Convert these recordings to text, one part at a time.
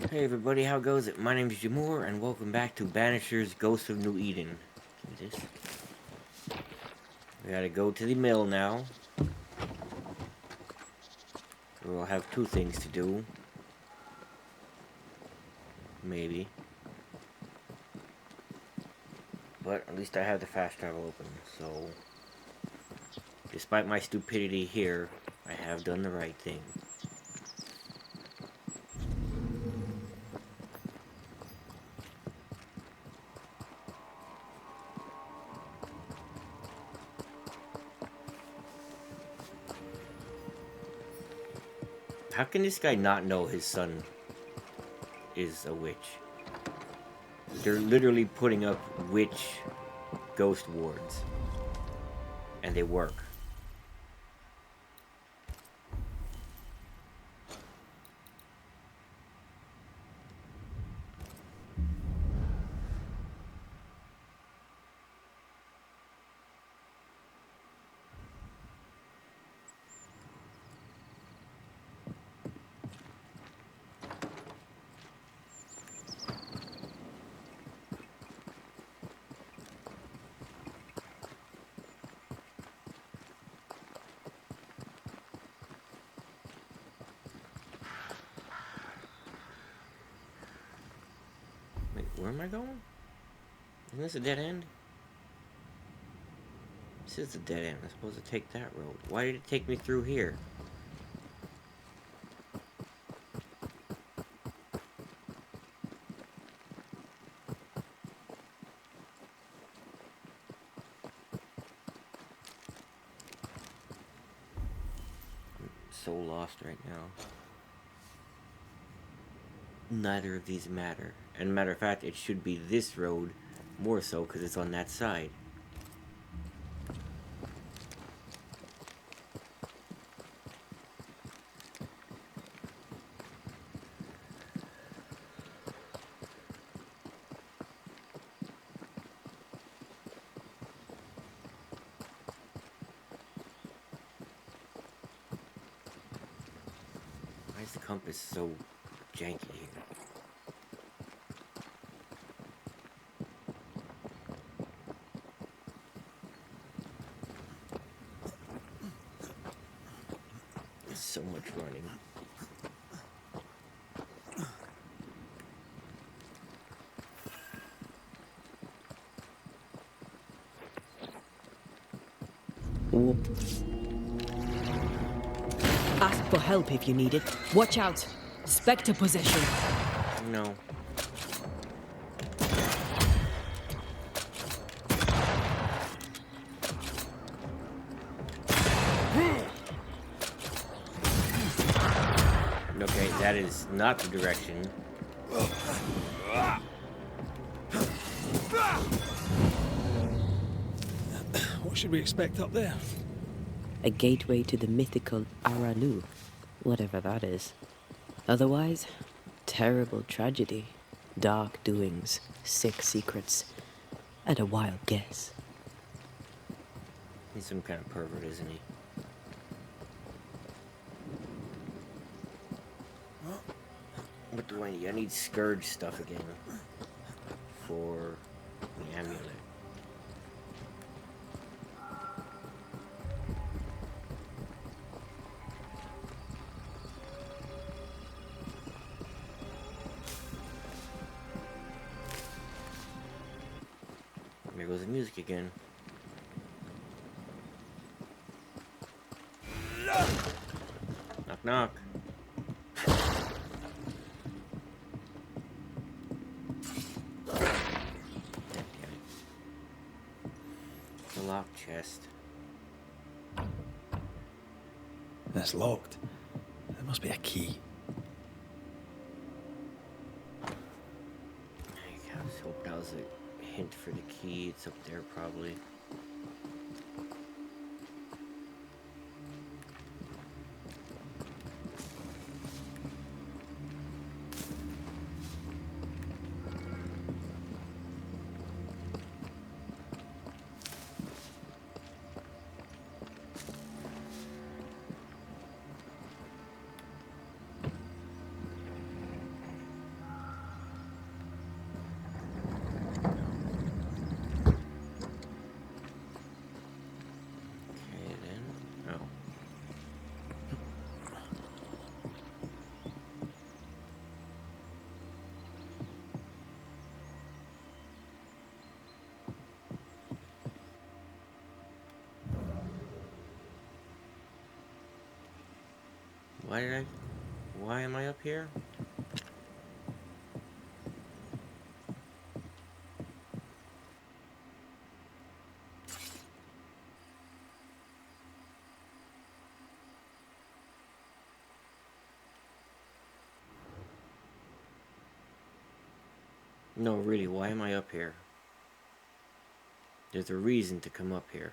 Hey everybody, how goes it? My name is Jimoar, and welcome back to Banishers Ghost of New Eden. Give me this. We gotta go to the mill now. We'll have two things to do. Maybe. But at least I have the fast travel open, so... Despite my stupidity here, I have done the right thing. How can this guy not know his son is a witch? They're literally putting up witch ghost wards. And they work. Wait, where am I going? Isn't this a dead end? This is a dead end. I'm supposed to take that road. Why did it take me through here? I'm so lost right now. Neither of these matter. And matter of fact, it should be this road more so because it's on that side. Why is the compass so janky here? There's so much running. Ask for help if you need it. Watch out! Spectre possession. No. Okay, that is not the direction. What should we expect up there? A gateway to the mythical Aralu, whatever that is. Otherwise, terrible tragedy, dark doings, sick secrets, and a wild guess. He's some kind of pervert, isn't he? What do I need? I need Scourge stuff again. For the amulet. There goes the music again. Knock knock. The lock chest. That's locked. There must be a key. I was hoping that was a hint for the key. It's up there probably. Why am I up here? No, really, why am I up here? There's a reason to come up here.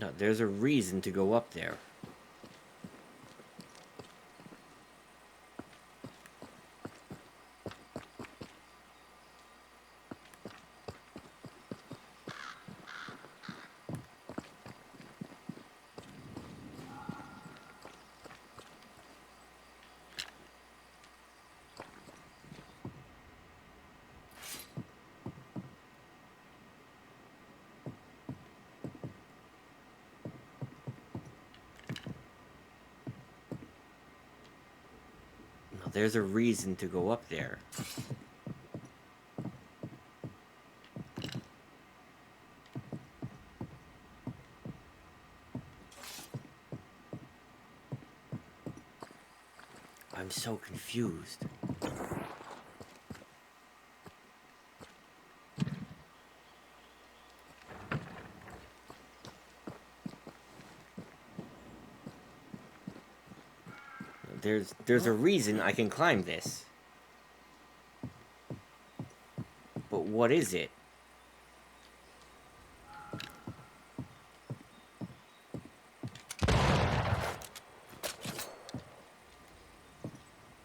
No, there's a reason to go up there. No, there's a reason to go up there. I'm so confused. There's a reason I can climb this. But what is it?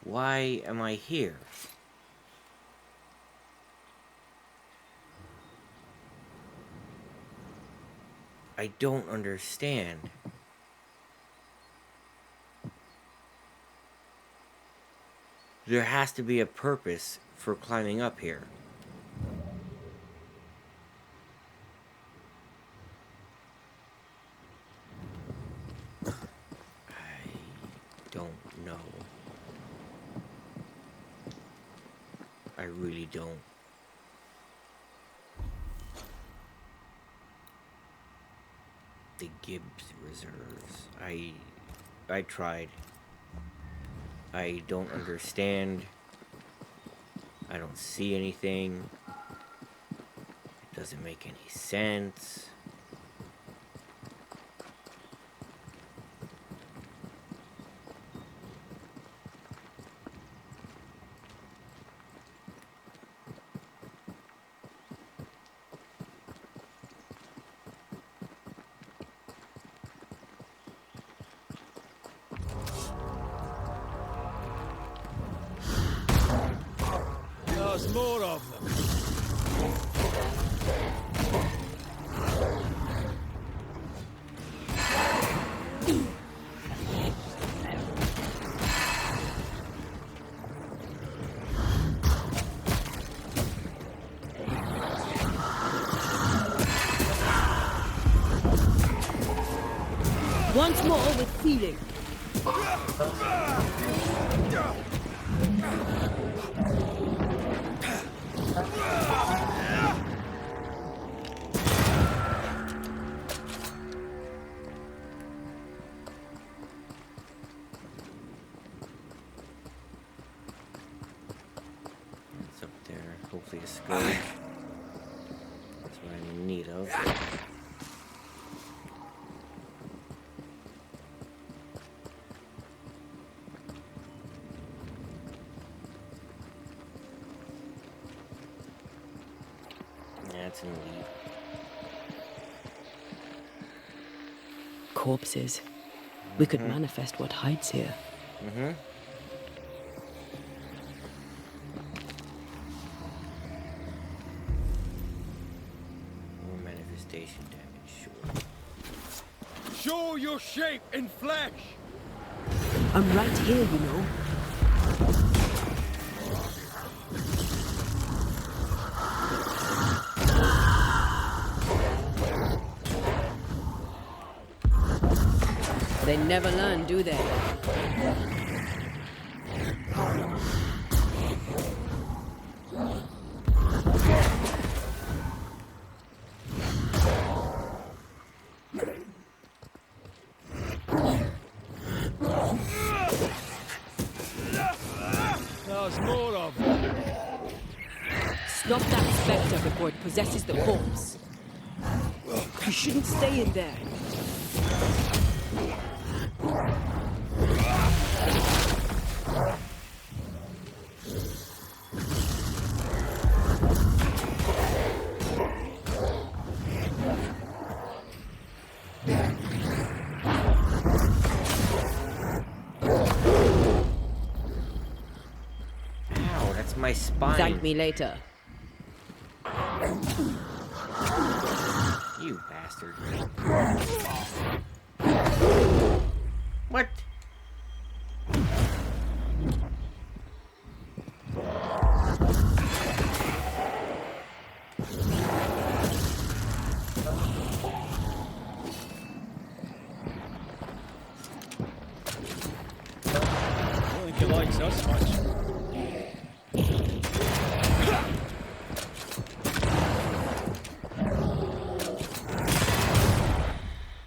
Why am I here? I don't understand. There has to be a purpose for climbing up here. I don't know. I really don't. The Gibbs reserves. I tried. I don't understand. I don't see anything. It doesn't make any sense. There's more of them. Once more with feeling. It's up there. Hopefully a scourge. That's what I'm in need of. That's an elite. Corpses. We could manifest what hides here. More manifestation damage, sure. Show your shape in flesh! I'm right here, you know. They never learn, do they? There's more of them. Stop that spectre before it possesses the corpse. You shouldn't stay in there. Ow, that's my spine. Thank me later. You bastard. What? I don't think he likes us much.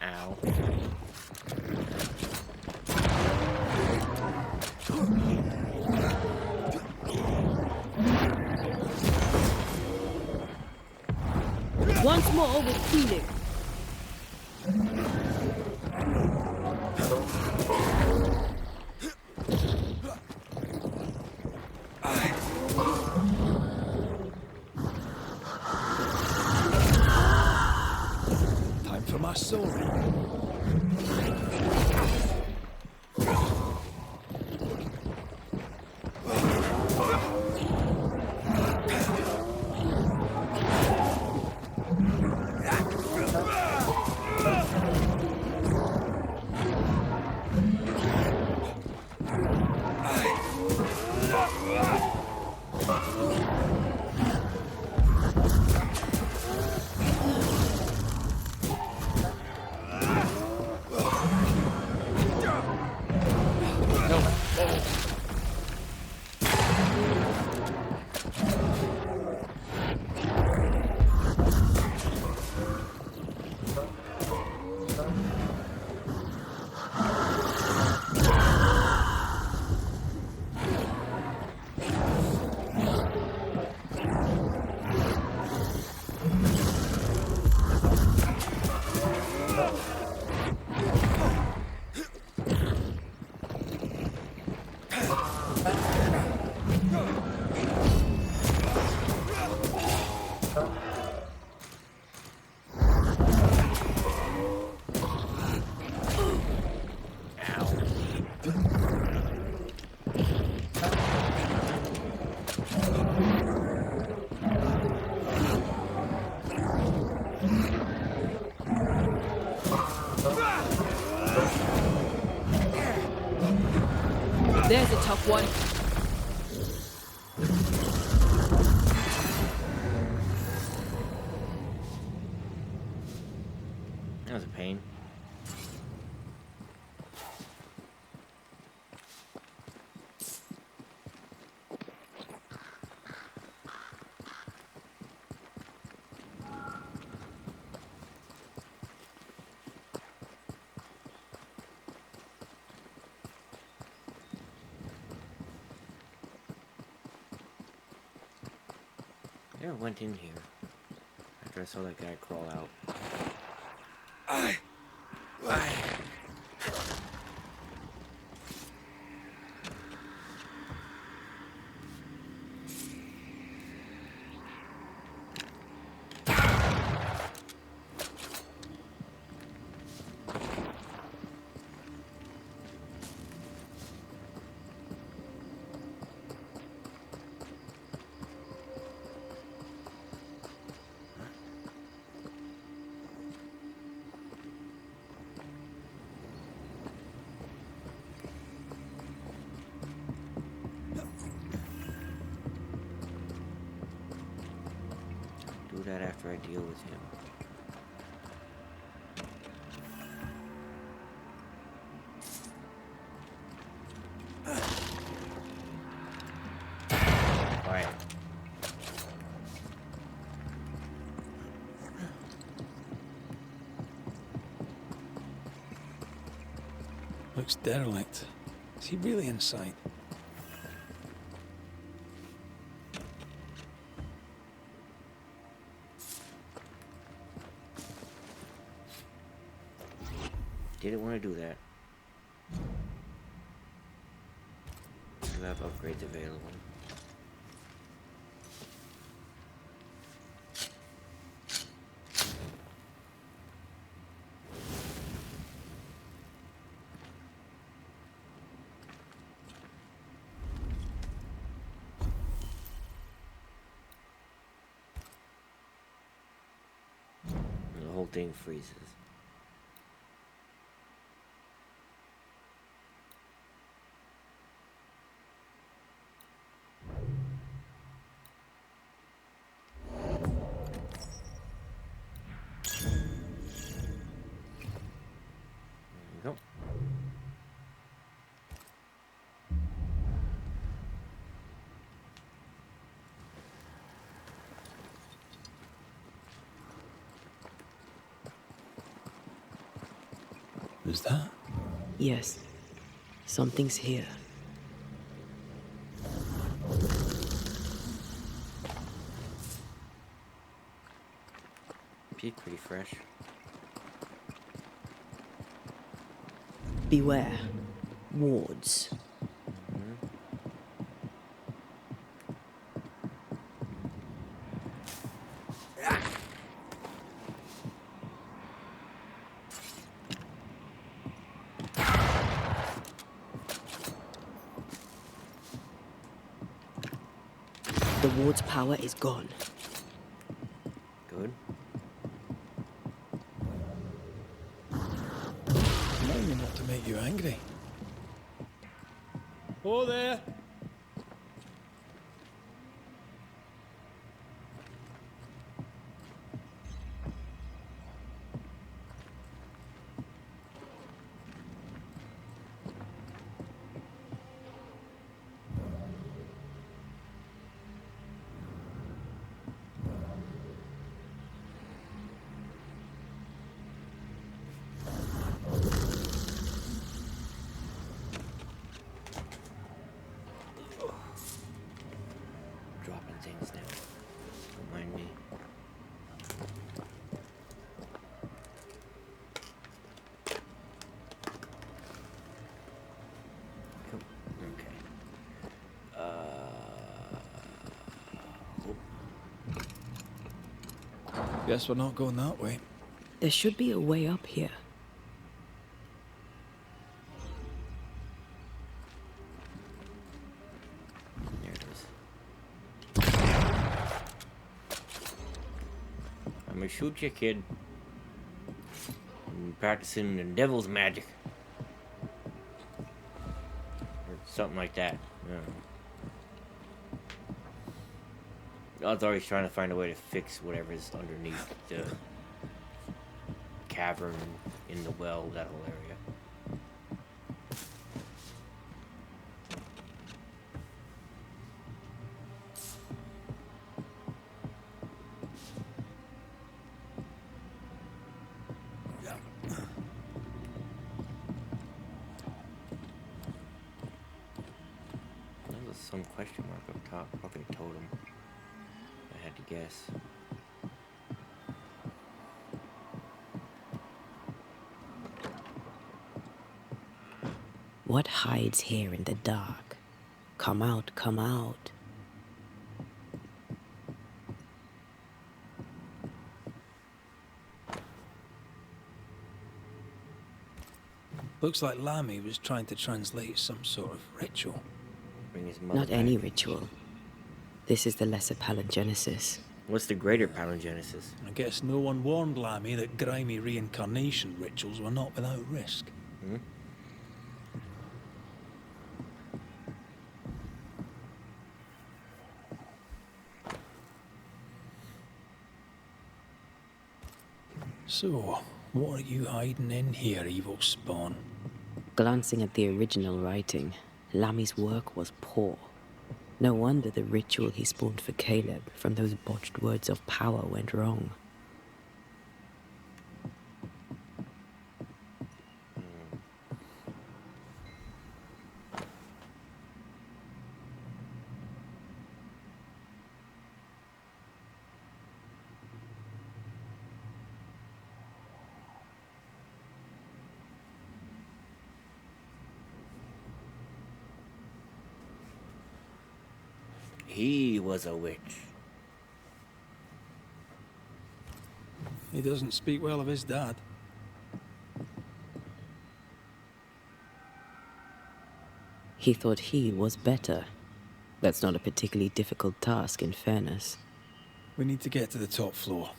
Ow. Once more with healing. Time for my sword. There's a tough one. That was a pain. I never went in here after I saw that guy crawl out. Do that after I deal with him. Looks derelict. Is he really inside? Didn't want to do that. You have upgrades available. The whole thing freezes. There you go. Is that? Yes, something's here. She's pretty fresh. Beware. Wards. The ward's power is gone. Good. Remind me not to make you angry. Oh, there. Dropping things now. Don't mind me. Cool. Okay. Guess we're not going that way. There should be a way up here. There it is. I'm gonna shoot you, kid. I'm practicing the devil's magic. Or something like that. I don't know. I was always trying to find a way to fix whatever's underneath the cavern in the well, that whole area. There was some question mark up top. Probably a totem. I had to guess. What hides here in the dark? Come out, come out. Looks like Lammy was trying to translate some sort of ritual. Bring his mother Not back. any ritual. This is the lesser palingenesis. What's the greater palingenesis? I guess no one warned Lammy that grimy reincarnation rituals were not without risk. Hmm? So, what are you hiding in here, evil spawn? Glancing at the original writing, Lammy's work was poor. No wonder the ritual he spawned for Caleb from those botched words of power went wrong. he was a witch. He doesn't speak well of his dad. He thought he was better. That's not a particularly difficult task, in fairness. We need to get to the top floor.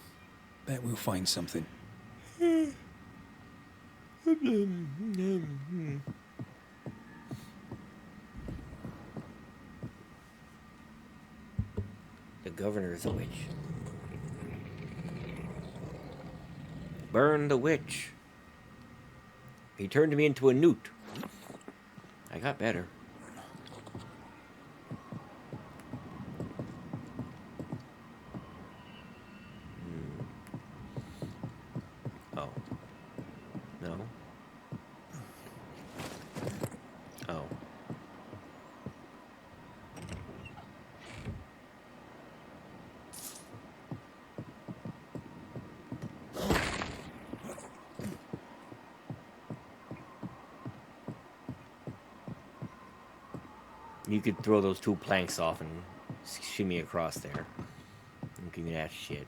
Bet we'll find something. The governor is a witch. Burn the witch. He turned me into a newt. I got better. Oh. No. Oh. You could throw those two planks off and shimmy across there. Don't give me that shit.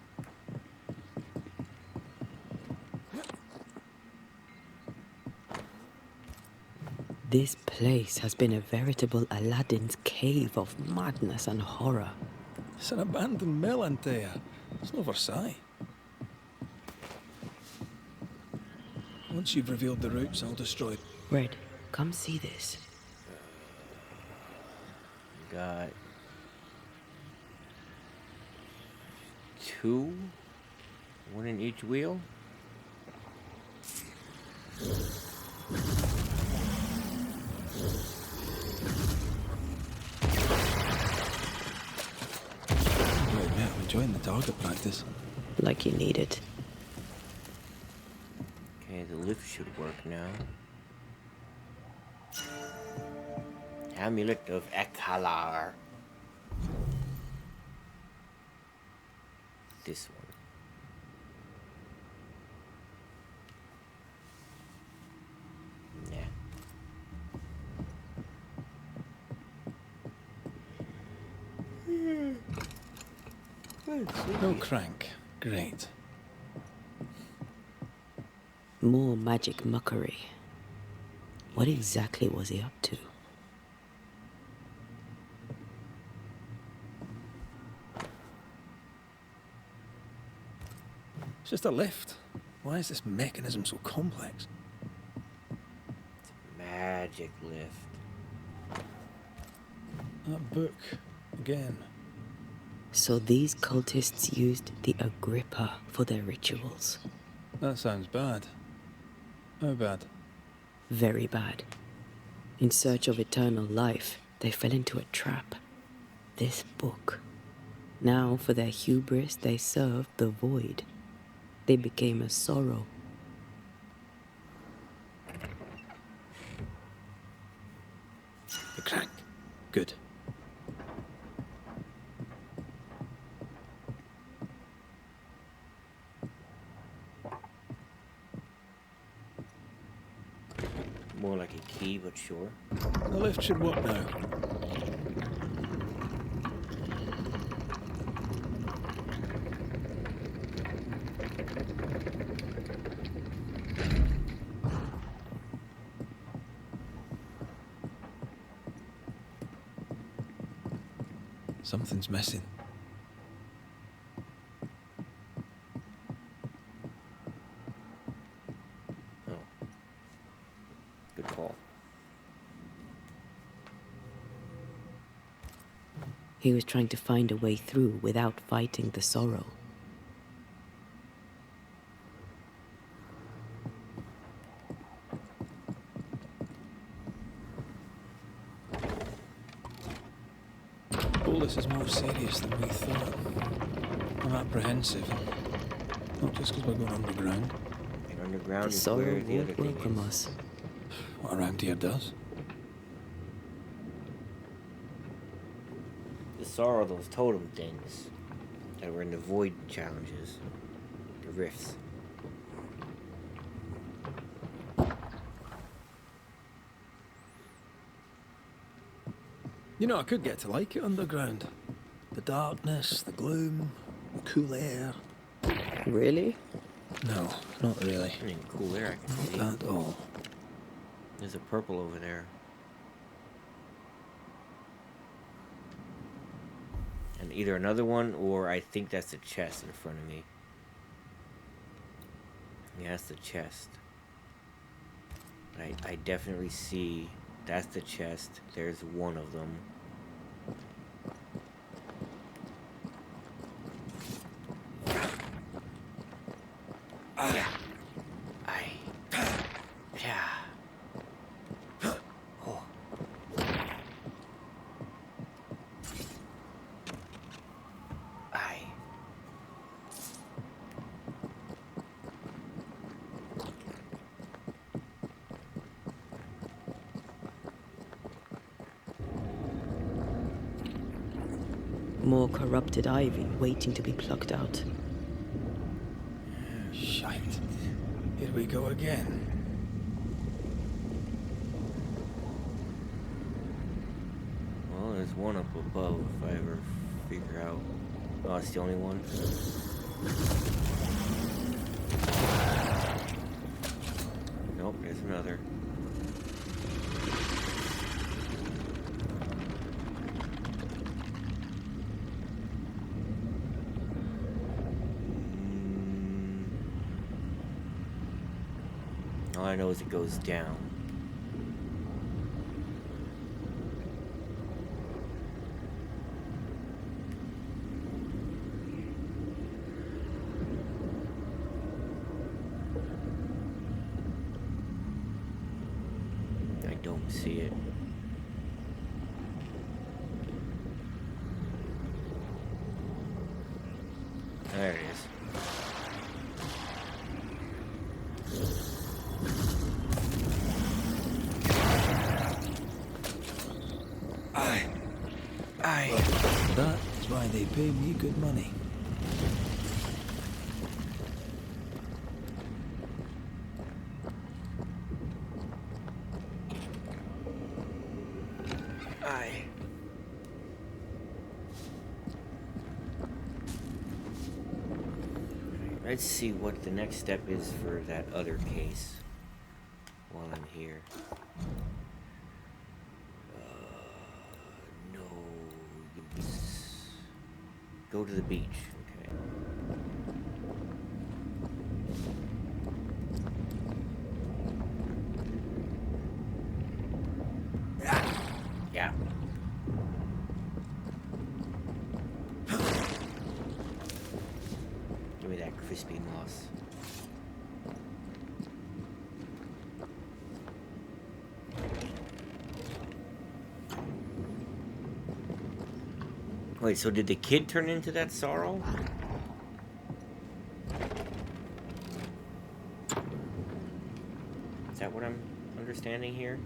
This place has been a veritable Aladdin's cave of madness and horror. It's an abandoned mill, Antea. It's no Versailles. Once you've revealed the routes, I'll destroy it. Red, come see this. Got two, one in each wheel. I admit, I'm enjoying the target practice. Like you need it. Okay, the lift should work now. Amulet of Ekalar. This one. No crank. Great. More magic muckery. What exactly was he up to? It's just a lift. Why is this mechanism so complex? Magic lift. That book. Again. So these cultists used the Agrippa for their rituals. That sounds bad. How bad? Very bad. In search of eternal life, they fell into a trap. This book. Now, for their hubris, they served the void. They became a sorrow. The crank. Good. More like a key, but sure. The lift should work now. Something's missing. Oh. Good call. He was trying to find a way through without fighting the sorrow. All this is more serious than we thought. I'm apprehensive. Not just because we're going underground. And underground The is sorrow where the other won't thing welcome is. us. What around here does. The sorrow of those totem things that were in the void challenges. The rifts. You know, I could get to like it underground. The darkness, the gloom, the cool air. Really? No, not really. I mean, cool air, I can see. Not at all. There's a purple over there. And either another one, or I think that's the chest in front of me. Yeah, that's the chest. I definitely see that's the chest. There's one of them. Yeah. Yeah. Oh. More corrupted ivy waiting to be plucked out. Shite. Here we go again. Well, there's one up above if I ever figure out. Oh, it's the only one. Nope, there's another. All I know is it goes down. I don't see it. There it is. That's why they pay me good money. Let's see what the next step is for that other case while I'm here. No use. Go to the beach. Okay. Yeah. Give me that crispy moss. Wait, so did the kid turn into that sorrel? Is that what I'm understanding here?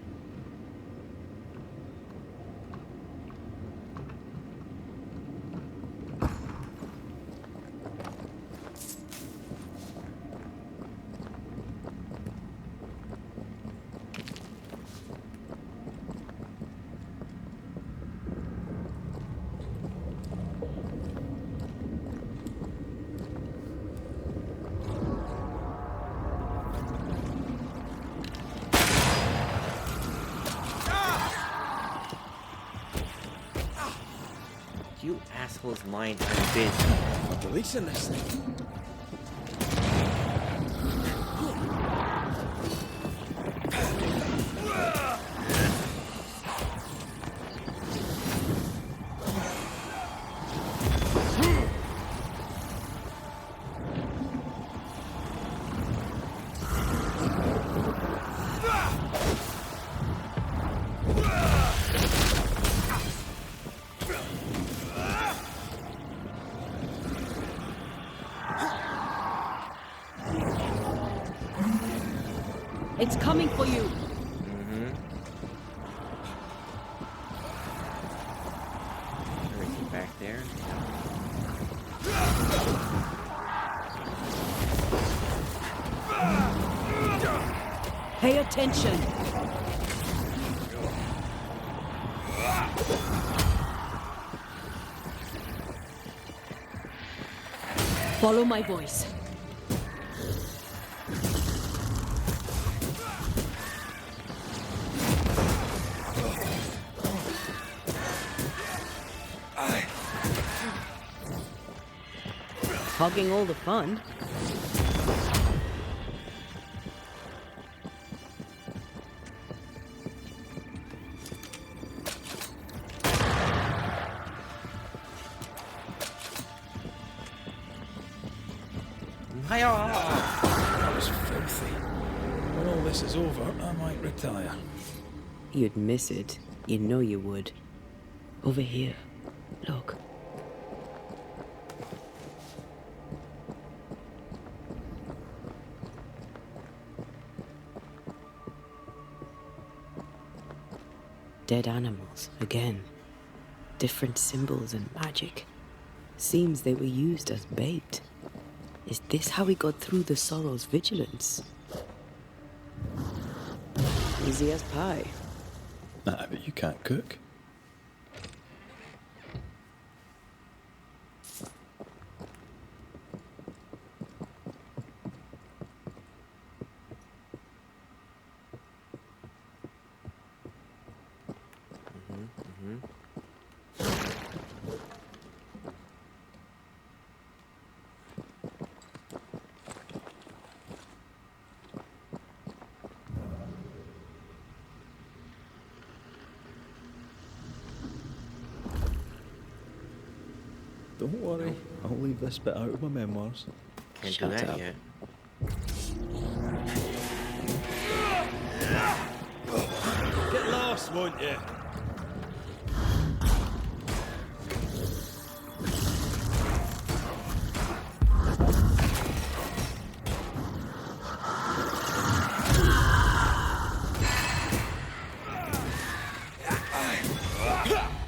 You asshole's mind has been Releasing this thing. It's coming for you. Where is he back there? Pay attention. Follow my voice. Hogging all the fun. That was filthy. When all this is over, I might retire. You'd miss it. You know you would. Over here. Look. Dead animals, again. Different symbols and magic. Seems they were used as bait. Is this how we got through the Sorrow's vigilance? Easy as pie. Nah, but you can't cook. Don't worry, I'll leave this bit out of my memoirs. Can't Shut do that up. yet. Get lost, won't you?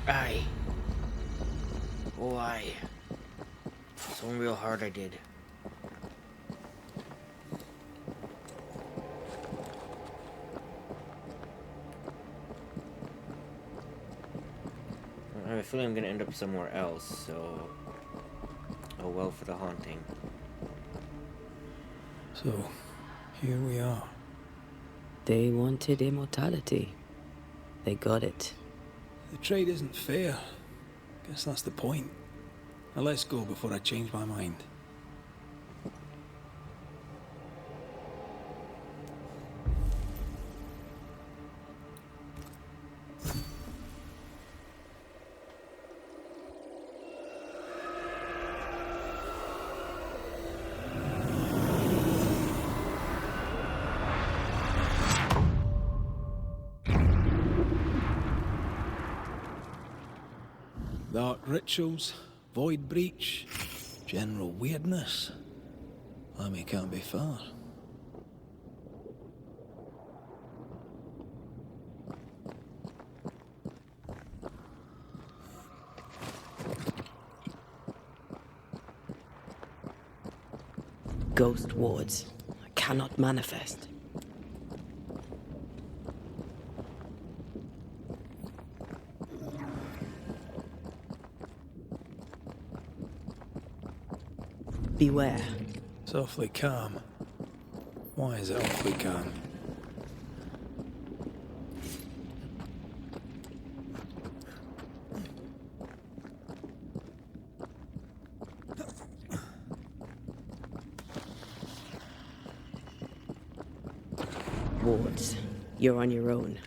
Aye. Oh, aye. So real hard I did. I have a feeling I'm gonna end up somewhere else, so... Oh well for the haunting. So, here we are. They wanted immortality. They got it. The trade isn't fair. Guess that's the point. Now let's go before I change my mind. Dark rituals, void breach, general weirdness. Lemmy can't be far. Ghost wards. Cannot manifest. Beware. It's awfully calm. Why is it awfully calm? Wards. You're on your own.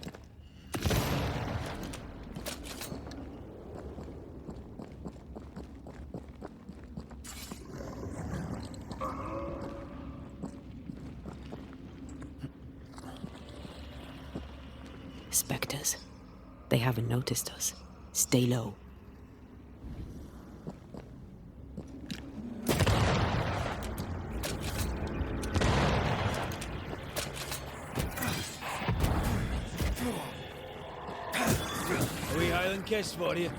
Spectres. They haven't noticed us. Stay low. A wee Highland kiss for you.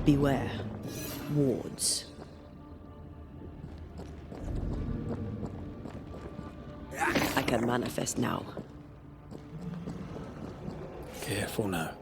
Beware. Wards. I can manifest now. Careful now.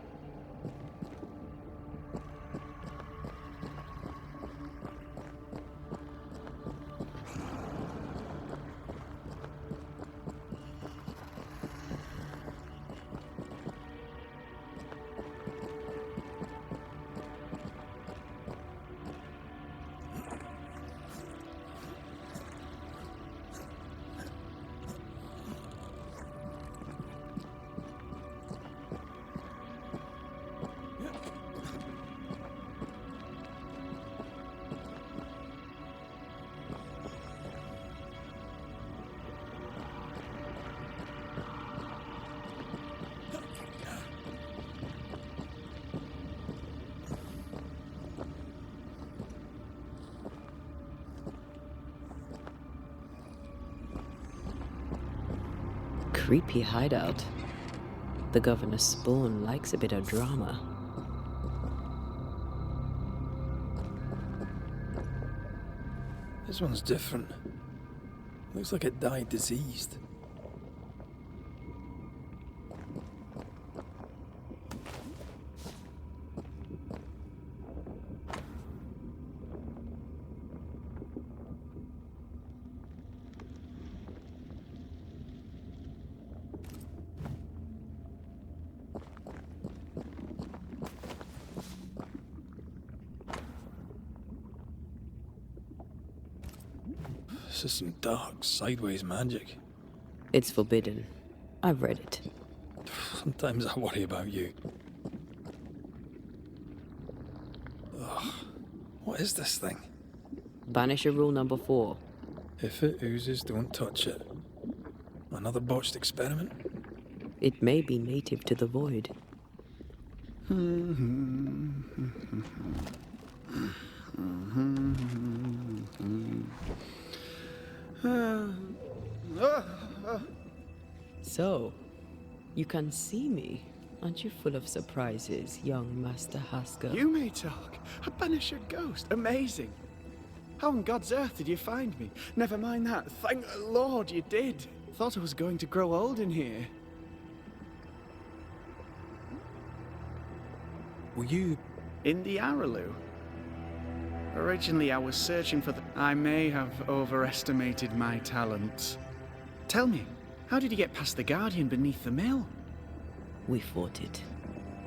Creepy hideout. The governor's spawn likes a bit of drama. This one's different. Looks like it died diseased. This is some dark, sideways magic. It's forbidden. I've read it. Sometimes I worry about you. Ugh. What is this thing? Banisher rule number 4. If it oozes, don't touch it. Another botched experiment? It may be native to the void. So, you can see me. Aren't you full of surprises, young Master Haskell? You may talk. A Banisher ghost. Amazing. How on God's earth did you find me? Never mind that. Thank the Lord you did. Thought I was going to grow old in here. Were you... In the Araloo? Originally, I was searching for the... I may have overestimated my talents. Tell me, how did you get past the Guardian beneath the mill? We fought it.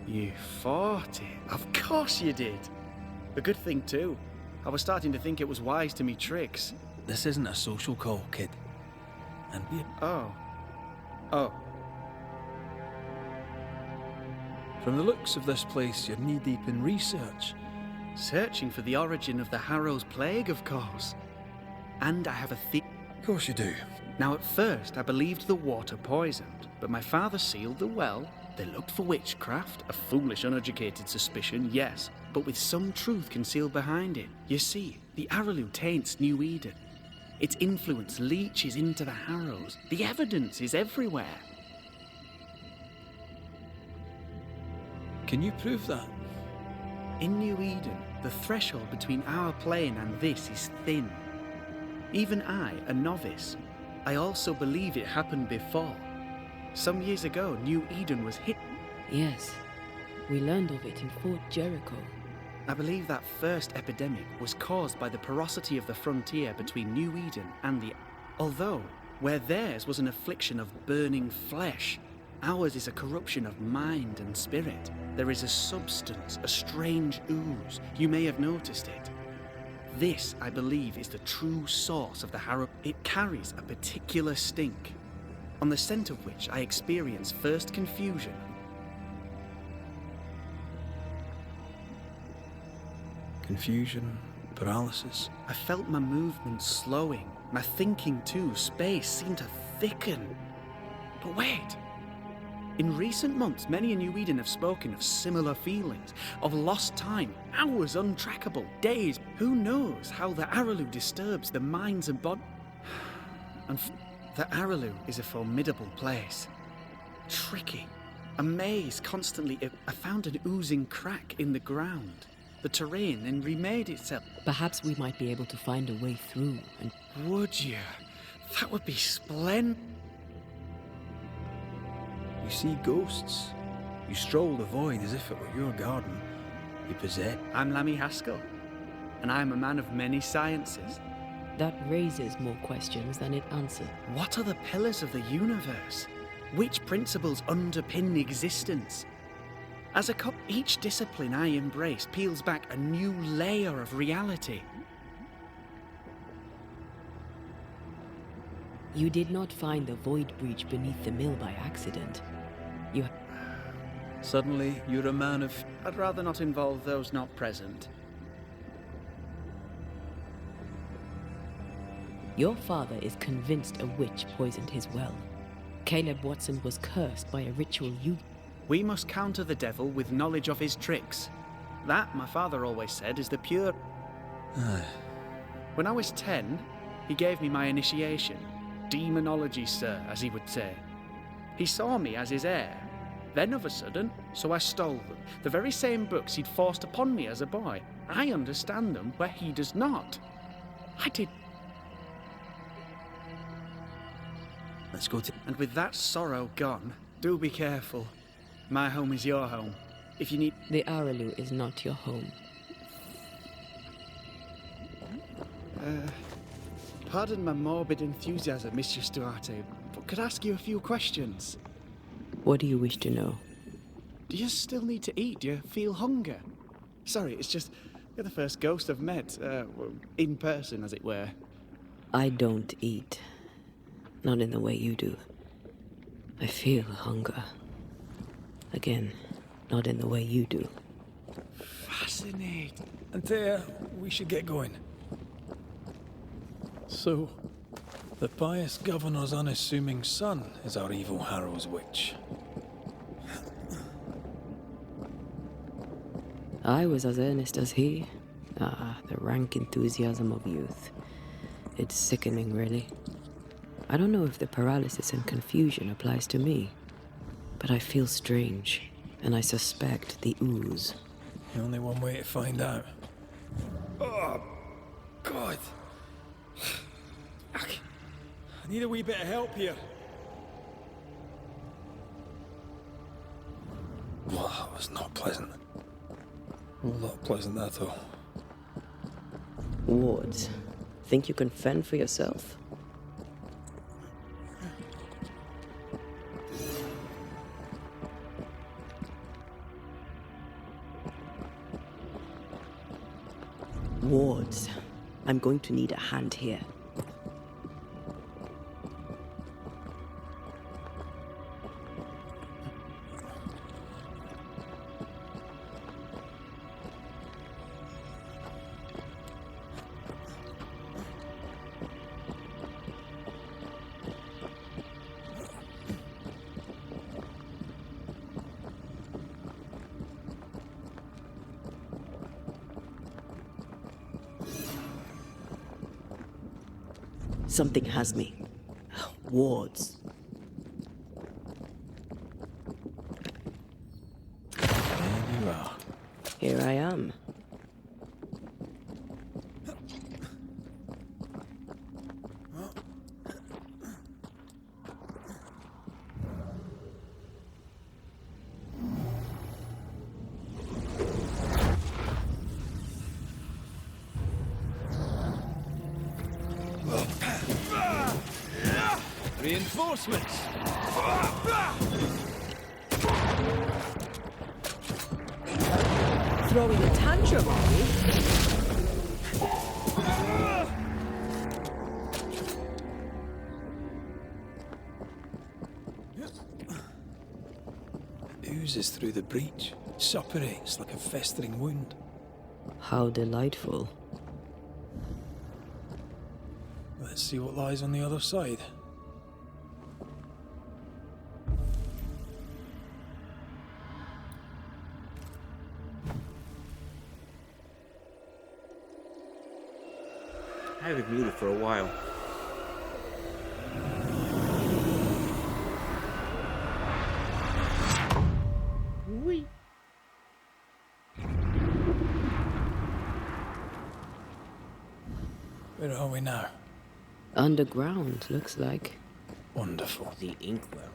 You fought it? Of course you did. A good thing, too. I was starting to think it was wise to me tricks. This isn't a social call, kid. And we... Oh. Oh. From the looks of this place, you're knee-deep in research. Searching for the origin of the Harrow's plague, of course. And I have a theory. Of course you do. Now, at first, I believed the water poisoned, but my father sealed the well. They looked for witchcraft, a foolish, uneducated suspicion, yes, but with some truth concealed behind it. You see, the Araloo taints New Eden. Its influence leaches into the Harrows. The evidence is everywhere. Can you prove that? In New Eden, the threshold between our plane and this is thin. Even I, a novice, I also believe it happened before. Some years ago, New Eden was hit. Yes, we learned of it in Fort Jericho. I believe that first epidemic was caused by the porosity of the frontier between New Eden and the... Although, where theirs was an affliction of burning flesh, ours is a corruption of mind and spirit. There is a substance, a strange ooze. You may have noticed it. This, I believe, is the true source of the Harrow. It carries a particular stink, on the scent of which I experience first confusion. Confusion, paralysis. I felt my movements slowing, my thinking too. Space seemed to thicken. But wait! In recent months, many in New Eden have spoken of similar feelings, of lost time, hours untrackable, days. Who knows how the Araloo disturbs the minds and bodies? And the Araloo is a formidable place. Tricky. A maze constantly. I found an oozing crack in the ground. the terrain and remade itself. Perhaps we might be able to find a way through and... Would you? That would be splendid. You see ghosts. You stroll the void as if it were your garden. You possess. I'm Lammy Haskell, and I'm a man of many sciences. That raises more questions than it answers. What are the pillars of the universe? Which principles underpin existence? As a cop, each discipline I embrace peels back a new layer of reality. You did not find the void breach beneath the mill by accident. You... Suddenly, you're a man of... I'd rather not involve those not present. Your father is convinced a witch poisoned his well. Caleb Watson was cursed by a ritual you... We must counter the devil with knowledge of his tricks. That, my father always said, is the pure... When I was 10, he gave me my initiation. Demonology, sir, as he would say. He saw me as his heir. Then of a sudden, so I stole them. The very same books he'd forced upon me as a boy. I understand them where he does not. I did... Let's go to... And with that sorrow gone, do be careful. My home is your home. If you need... The Aralu is not your home. Pardon my morbid enthusiasm, Mr. Stuarte, but could I ask you a few questions? What do you wish to know? Do you still need to eat? Do you feel hunger? Sorry, it's just... You're the first ghost I've met, in person, as it were. I don't eat. Not in the way you do. I feel hunger. Again, not in the way you do. Fascinating. Antea, we should get going. So, the pious governor's unassuming son is our evil Harrow's witch. I was as earnest as he. Ah, the rank enthusiasm of youth. It's sickening, really. I don't know if the paralysis and confusion applies to me, but I feel strange, and I suspect the ooze. Only one way to find out. Oh, God. I need a wee bit of help here. Well, that was not pleasant. Well, not pleasant at all. Wards, think you can fend for yourself? Wards, I'm going to need a hand here. Something has me. Wards. There you are. Here I am. Reinforcements! Throwing a tantrum, are we? Oozes through the breach, suppurates like a festering wound. How delightful. Let's see what lies on the other side. I have it muted for a while. Whee! Where are we now? Underground, looks like. Wonderful. The inkwell.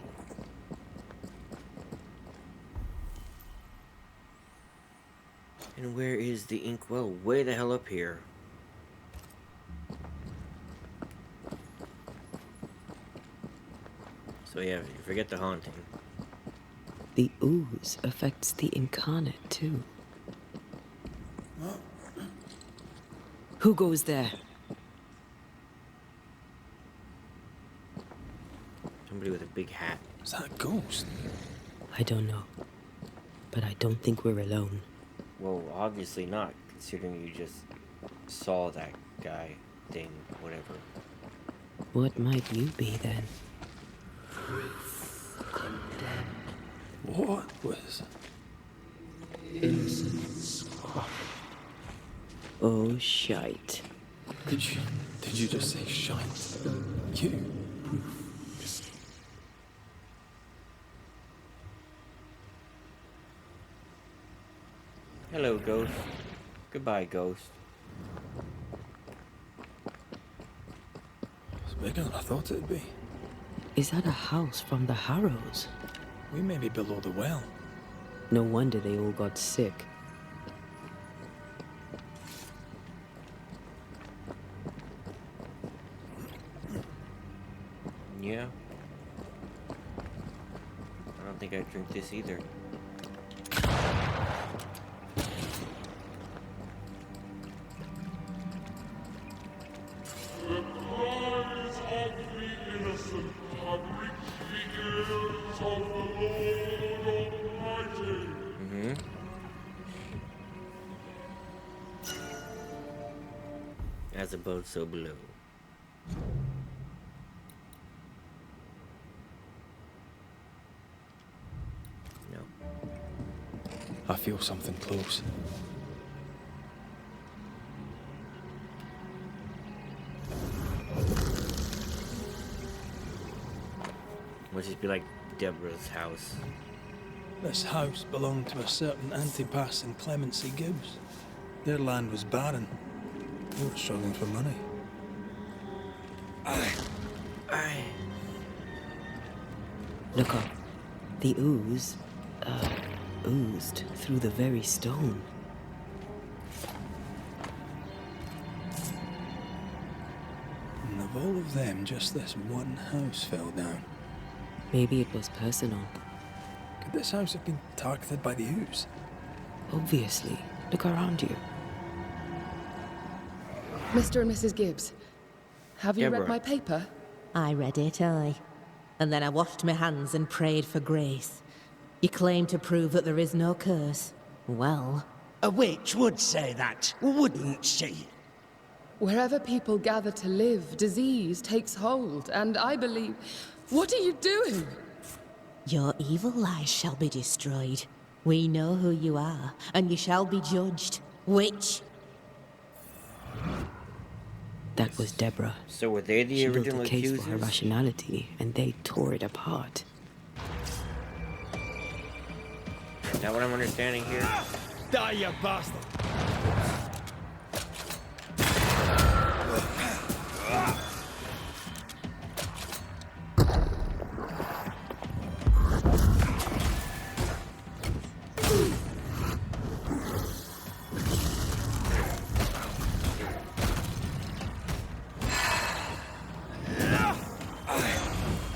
And where is the inkwell? Way the hell up here. So yeah, you forget the haunting. The ooze affects the incarnate, too. Who goes there? Somebody with a big hat. Is that a ghost? I don't know. But I don't think we're alone. Well, obviously not, considering you just saw that guy thing, whatever. What might you be, then? What was... Oh, shite. Did you just say shite? You? Hello, ghost. Goodbye, ghost. It's bigger than I thought it'd be. Is that a house from the Harrows? We may be below the well. No wonder they all got sick. Yeah. I don't think I drink this either. As above, so below. No. I feel something close. Must just be like Deborah's house. This house belonged to a certain Antipas and Clemency Gibbs. Their land was barren. They were struggling for money. Aye. Look up. The ooze, oozed through the very stone. And of all of them, just this one house fell down. Maybe it was personal. Could this house have been targeted by the ooze? Obviously. Look around you. Mr. and Mrs. Gibbs, have you Deborah. read my paper? I read it, aye. And then I washed my hands and prayed for grace. You claim to prove that there is no curse. Well, A witch would say that, wouldn't she? Wherever people gather to live, disease takes hold, and I believe... What are you doing? your evil lies shall be destroyed. We know who you are, and you shall be judged. Witch! That was Deborah. So were they the She built original a case for her accusers? rationality, and they tore it apart. Is that what I'm understanding here? Die, you bastard!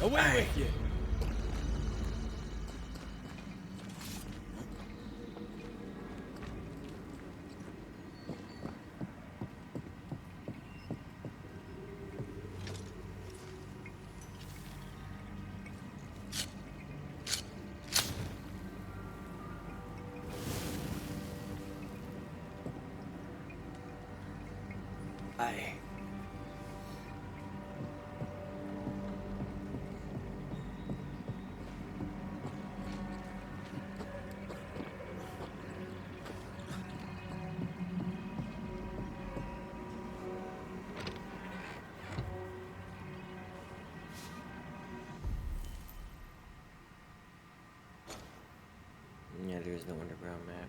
Away with you! Aye. Yeah, there's no underground map.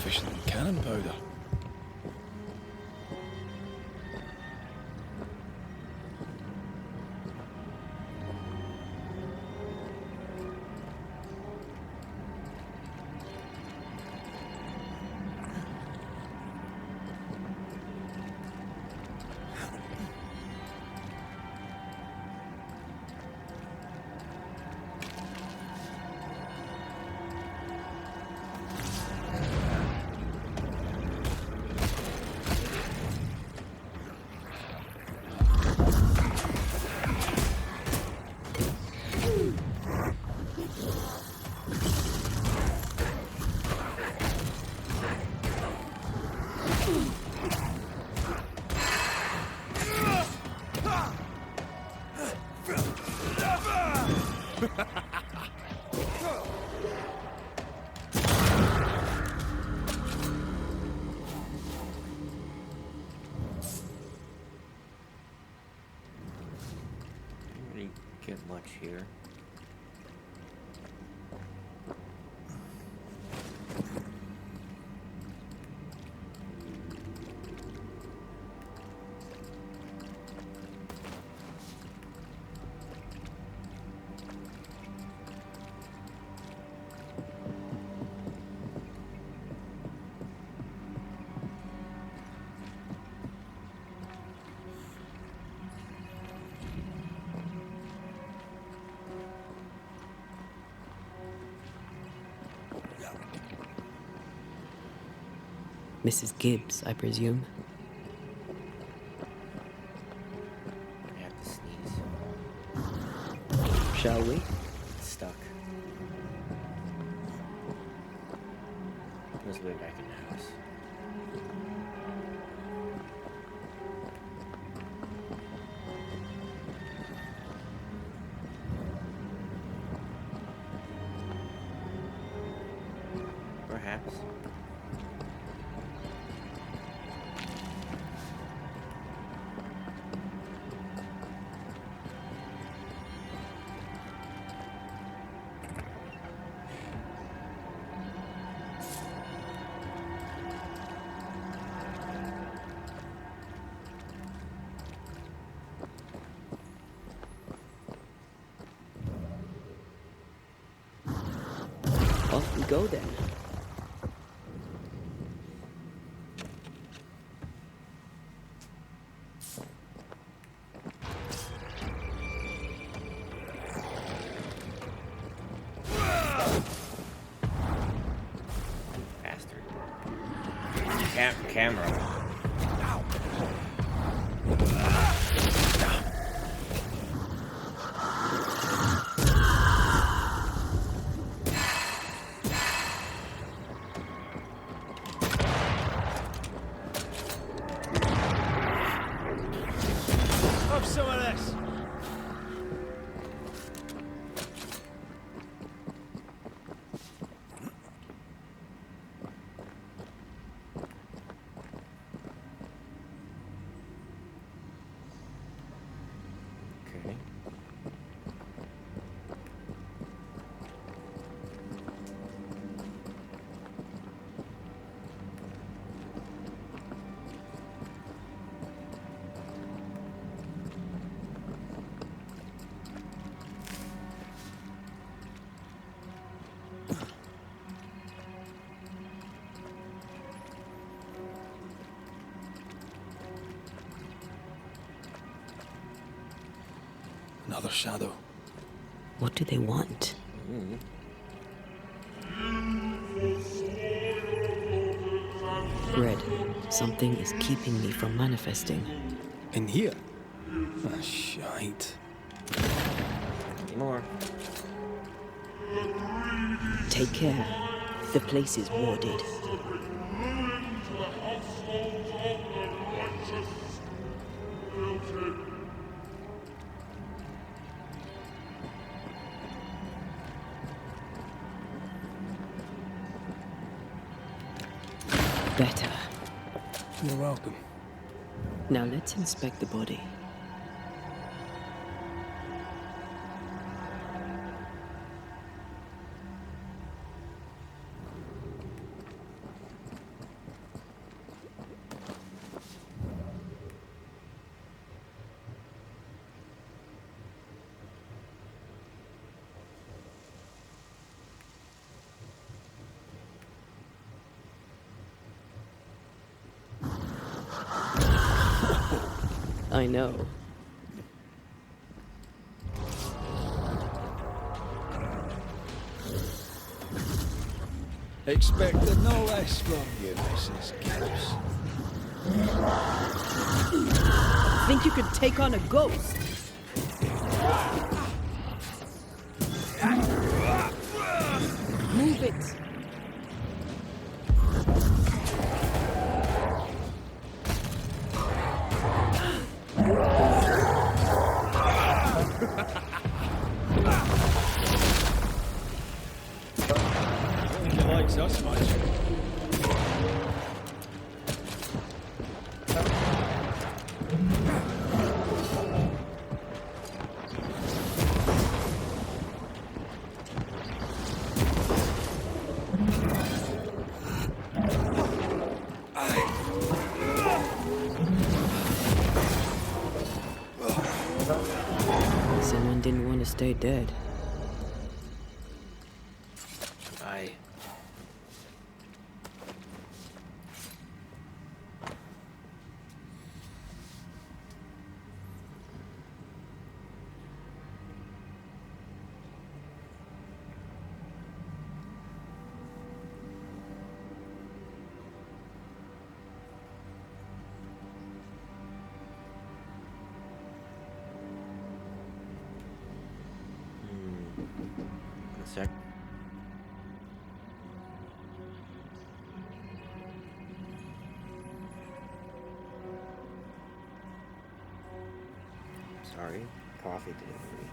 efficient than cannon powder. Didn't really get much here. Mrs. Gibbs, I presume. I have to sneeze. Shall we? It's stuck. Let's way back in the house. Perhaps. Off we go then. Bastard. Camera. Have some of this. Okay. Another shadow. What do they want? Red, something is keeping me from manifesting. In here? Ah, shite. More. Take care. The place is warded. Better. You're welcome. Now let's inspect the body. I know. Expected no less from you, Mrs. Gibbs. Think you could take on a ghost? Move it! I don't think he likes us much. Someone didn't want to stay dead. I. A sec. Sorry, coffee delivery.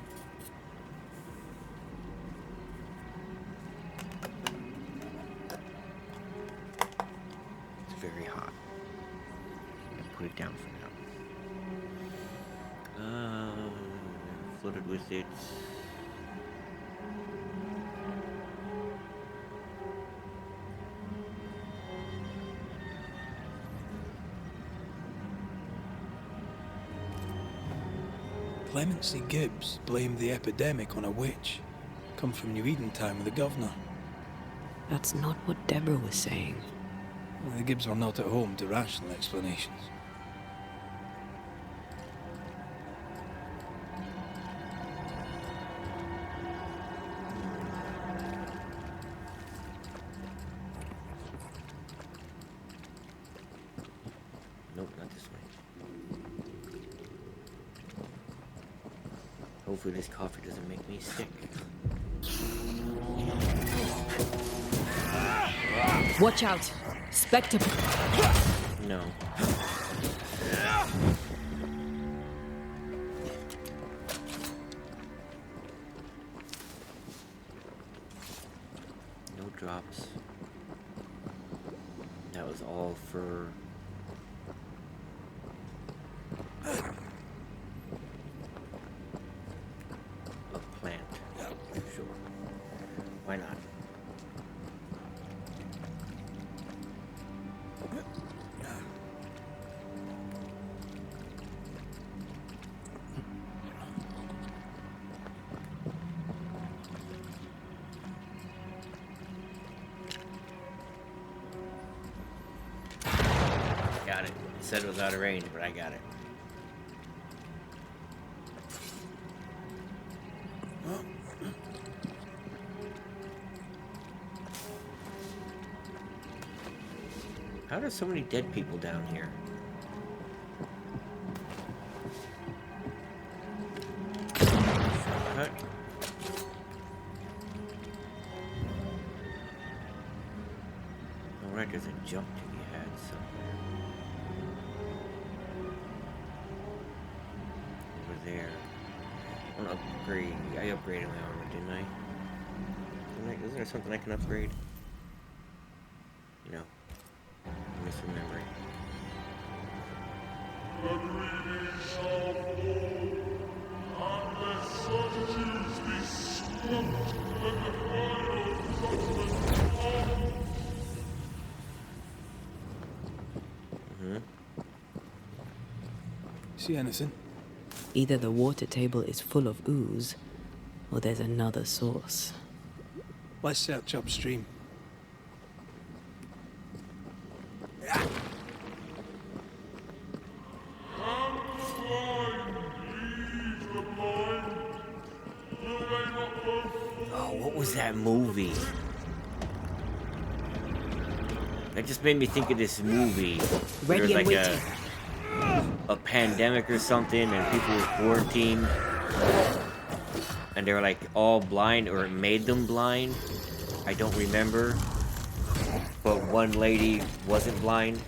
It's very hot. I'm gonna put it down for now. Flooded with it. Clemency Gibbs blamed the epidemic on a witch. Come from New Eden time with the governor. That's not what Deborah was saying. Well, the Gibbs were not at home to rational explanations. Nope, not this way. Hopefully this coffee doesn't make me sick. Watch out! Spectre! No. No drops. That was all for... a plant. Sure. Why not? Got it. It said it was out of range, but I got it. How are there so many dead people down here? Shortcut. Alright, there's a jump to be had somewhere. Over there. I want to upgrade. I upgraded my armor, didn't I? Isn't there something I can upgrade? No. I'm misremembering. See anything? Either the water table is full of ooze, or there's another source. Let's search upstream. That just made me think of this movie. Ready There and was waiting. a pandemic or something, and people were quarantined, and they were like all blind, or it made them blind. I don't remember, but one lady wasn't blind.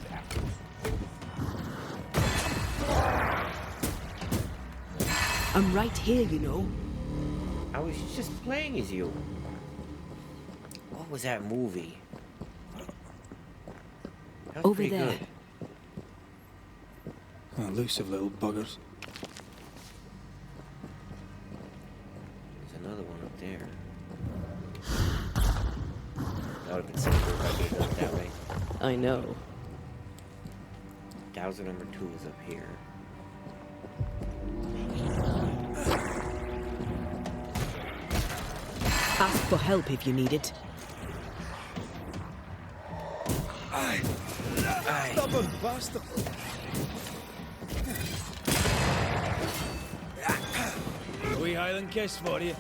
I'm right here, you know. I was just playing as you. What was that movie? That was Over pretty there. good. Elusive little buggers. There's another one up there. That would have been so cool if I could have done it that way. I know. Dowser number 2 is up here. Ask for help if you need it. Stubborn bastard. A wee Highland kiss for you.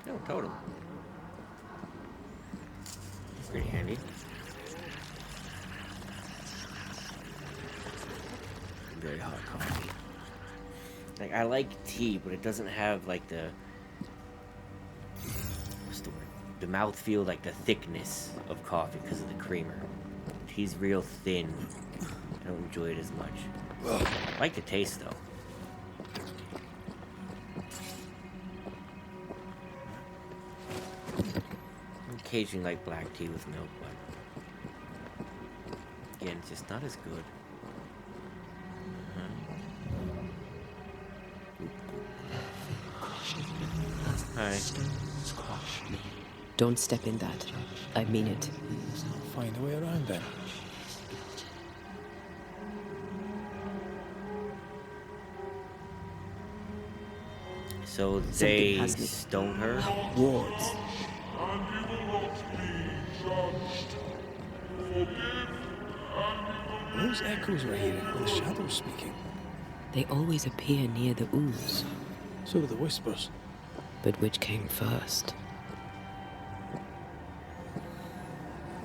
No, totem. That's pretty handy. Very hot coffee. Like, I like tea, but it doesn't have like the, what's the word? The mouthfeel, like the thickness of coffee because of the creamer. Tea's real thin. I don't enjoy it as much. I like the taste though. Occasionally like black tea with milk, but again, it's just not as good. Hi. Don't step in that. I mean it. Find a way around then. So Something they has me. stoned her? Wards. Those echoes we're hearing are the shadows speaking. They always appear near the ooze. So do the whispers. But which came first?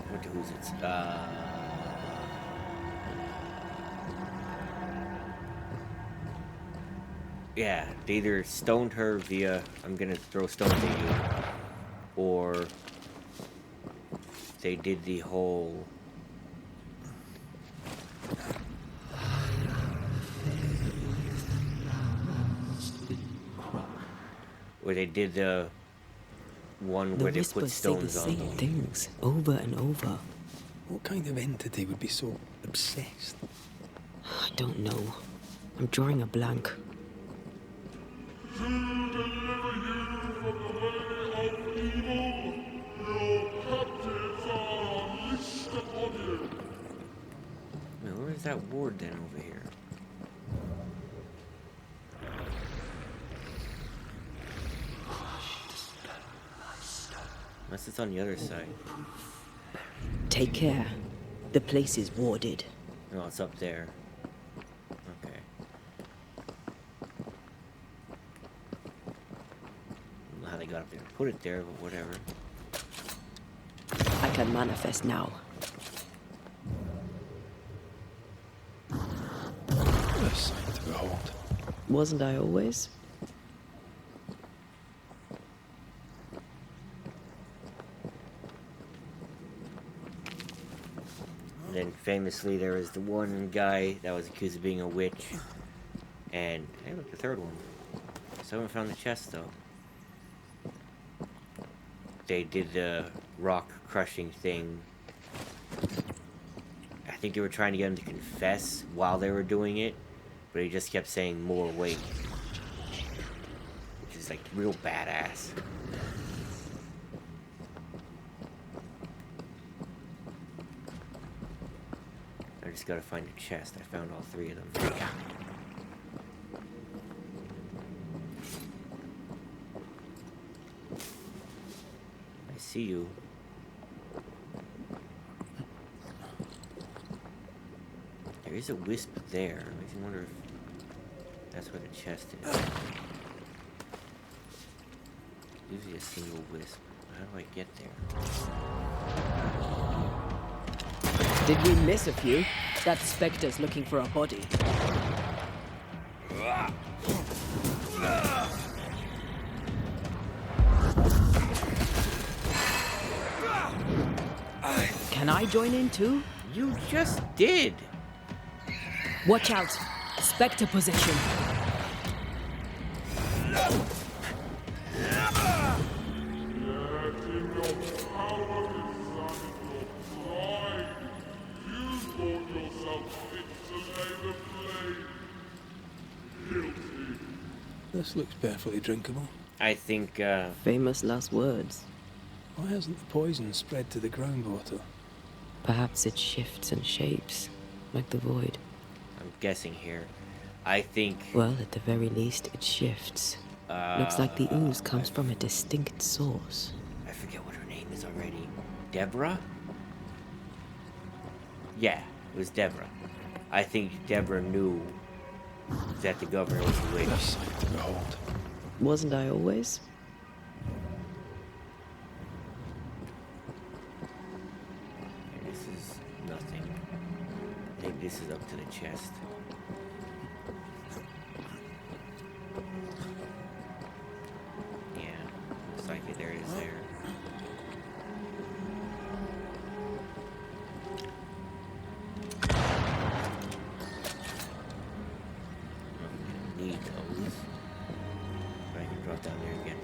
What who's it? Yeah, they either stoned her via I'm gonna throw stones at you, or they did the whole where they did the one The where they put whispers say the stones on same them. things over and over. What kind of entity would be so obsessed? I don't know. I'm drawing a blank. Wait, where is that ward then over here? Unless it's on the other side. Take care. The place is warded. No, it's up there. Okay. I don't know how they got up there. Put it there, but whatever. I can manifest now. What a sight to behold. Wasn't I always? And then famously, there was the one guy that was accused of being a witch. And, hey, look, the third one. Someone found the chest, though. They did the rock crushing thing. I think they were trying to get him to confess while they were doing it, but he just kept saying more weight. Which is like real badass. I just gotta find a chest. I found all 3 of them. Yeah. I see you. There is a wisp there. Makes me wonder if That's where the chest is. Usually a single wisp. How do I get there? Did we miss a few? That Spectre's looking for a body. Can I join in too? You just did! Watch out! Spectre possession! This looks perfectly drinkable. I think, Famous last words. Why hasn't the poison spread to the groundwater? Perhaps it shifts and shapes, like the void. I'm guessing here. I think... Well, at the very least, it shifts. Looks like the ooze comes from a distinct source. I forget what her name is already. Deborah? Yeah, it was Deborah. I think Deborah knew that the governor was a witch. A sight to behold. Wasn't I always? And this is nothing. I think this is up to the chest. Yeah, looks like it. There it is there. Need those. But I can drop down there and get them.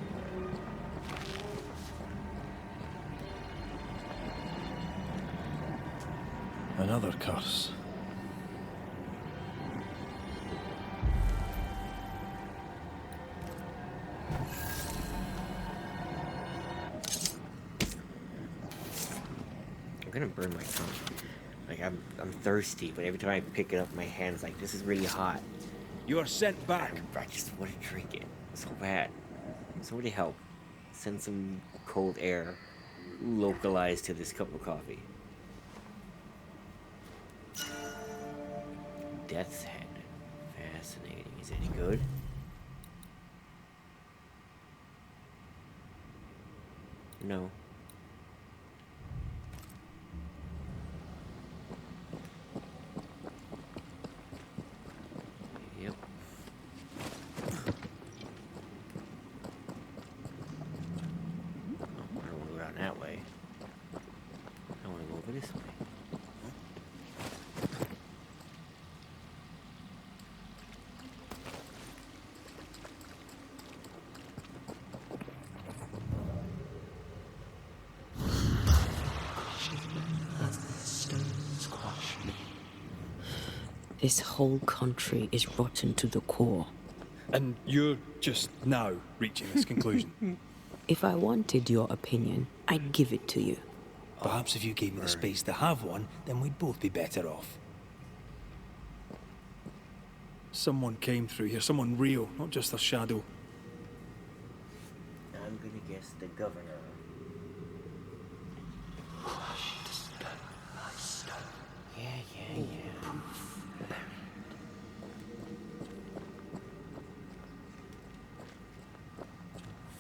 Another curse. I'm gonna burn my tongue. Like I'm thirsty, but every time I pick it up, my hand's like, this is really hot. You are sent back. I just want to drink it so bad. Somebody help. Send some cold air localized to this cup of coffee. Death's Head. Fascinating. Is it any good? No. Yep. Oh, I don't want to go down that way. I want to go over this way. This whole country is rotten to the core. And you're just now reaching this conclusion. If I wanted your opinion, I'd give it to you. Perhaps if you gave me the space to have one, then we'd both be better off. Someone came through here, someone real, not just a shadow. I'm gonna guess the governor. Yeah.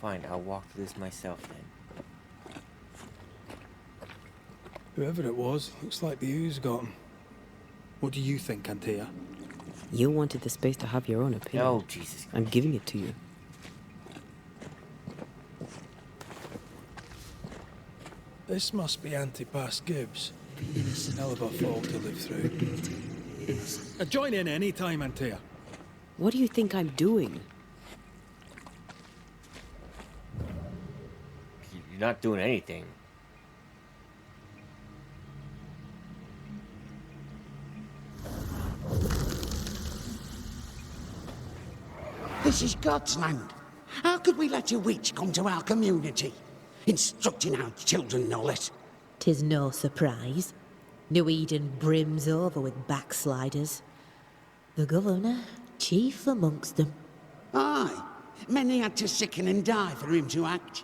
Fine, I'll walk through this myself then. Whoever it was, looks like the ooze got him. What do you think, Antea? You wanted the space to have your own opinion. Oh, Jesus Christ. I'm giving it to you. This must be Antipas Gibbs. Hell of a fog to live through. Join in any time, Antea. What do you think I'm doing? You're not doing anything. This is God's land. How could we let a witch come to our community? Instructing our children, no less. 'Tis no surprise. New Eden brims over with backsliders. The governor, chief amongst them. Aye, many had to sicken and die for him to act.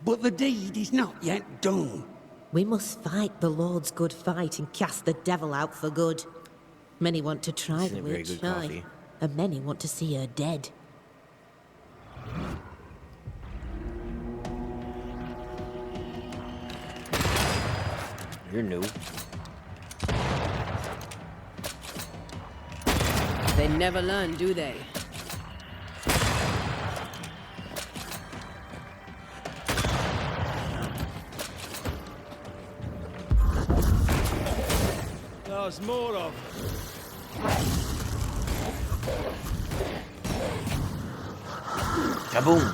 But the deed is not yet done. We must fight the Lord's good fight and cast the devil out for good. Many want to try Isn't the it very witch, good aye. coffee? and many want to see her dead. You're new. They never learn, do they? There's more of. Kaboom!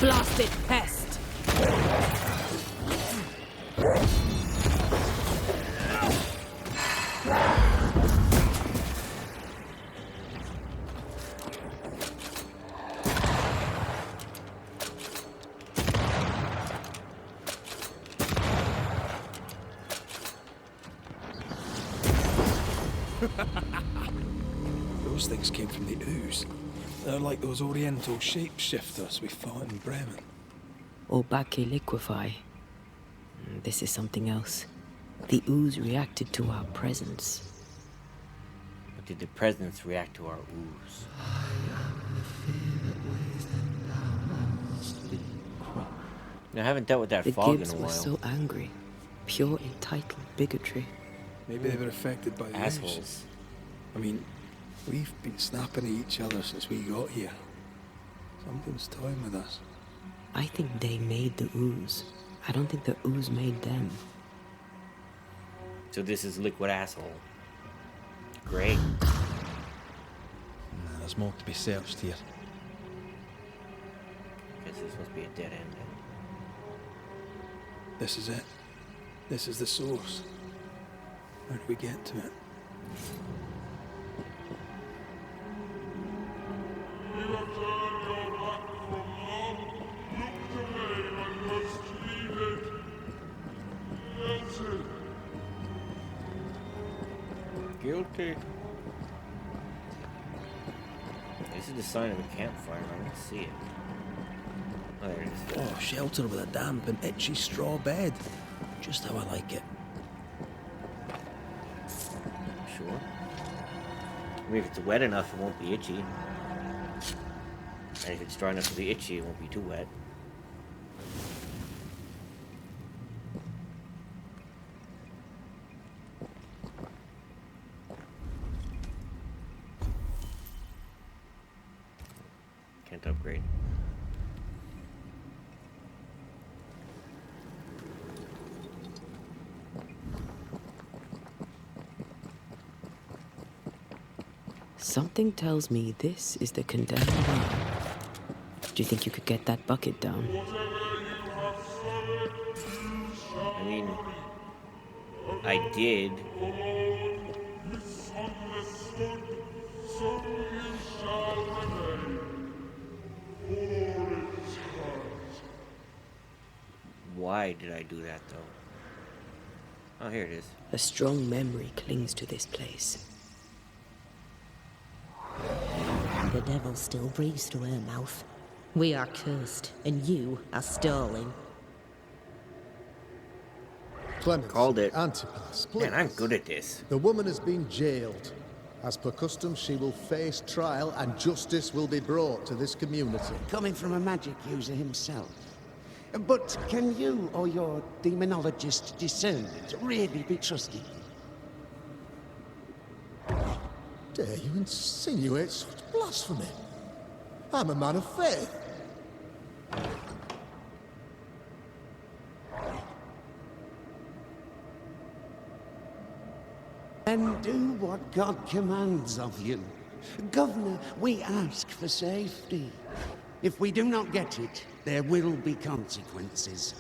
Blasted pest! Those things came from the ooze. They're like those oriental shapeshifters we fought in Bremen. Obake liquefy. This is something else. The ooze reacted to our presence. But did the presence react to our ooze? I haven't dealt with that The fog in Gibbs a were while. so angry. Pure entitled bigotry. Maybe they were affected by the ooze. Assholes. I mean, we've been snapping at each other since we got here. Something's toying with us. I think they made the ooze. I don't think the ooze made them. So this is liquid asshole. Great. There's more to be searched here. Guess this must be a dead end then. This is it. This is the source. How do we get to it? Guilty. This is the sign of a campfire. I don't see it. Oh, there it is. Oh, shelter with a damp and itchy straw bed. Just how I like it. Sure. I mean, if it's wet enough, it won't be itchy. And if it's dry enough to be itchy, it won't be too wet. Can't upgrade. Something tells me this is the condemned well. Do you think you could get that bucket down? I mean, I did. Why did I do that, though? Oh, here it is. A strong memory clings to this place. The devil still breathes through her mouth. We are cursed, and you are stalling. Clemency, Called it. Antipas, please. Man, I'm good at this. The woman has been jailed. As per custom, she will face trial and justice will be brought to this community. Coming from a magic user himself. But can you or your demonologist discernment really be trusted? Dare you insinuate such blasphemy? I'm a man of faith. And do what God commands of you. Governor, we ask for safety. If we do not get it, there will be consequences.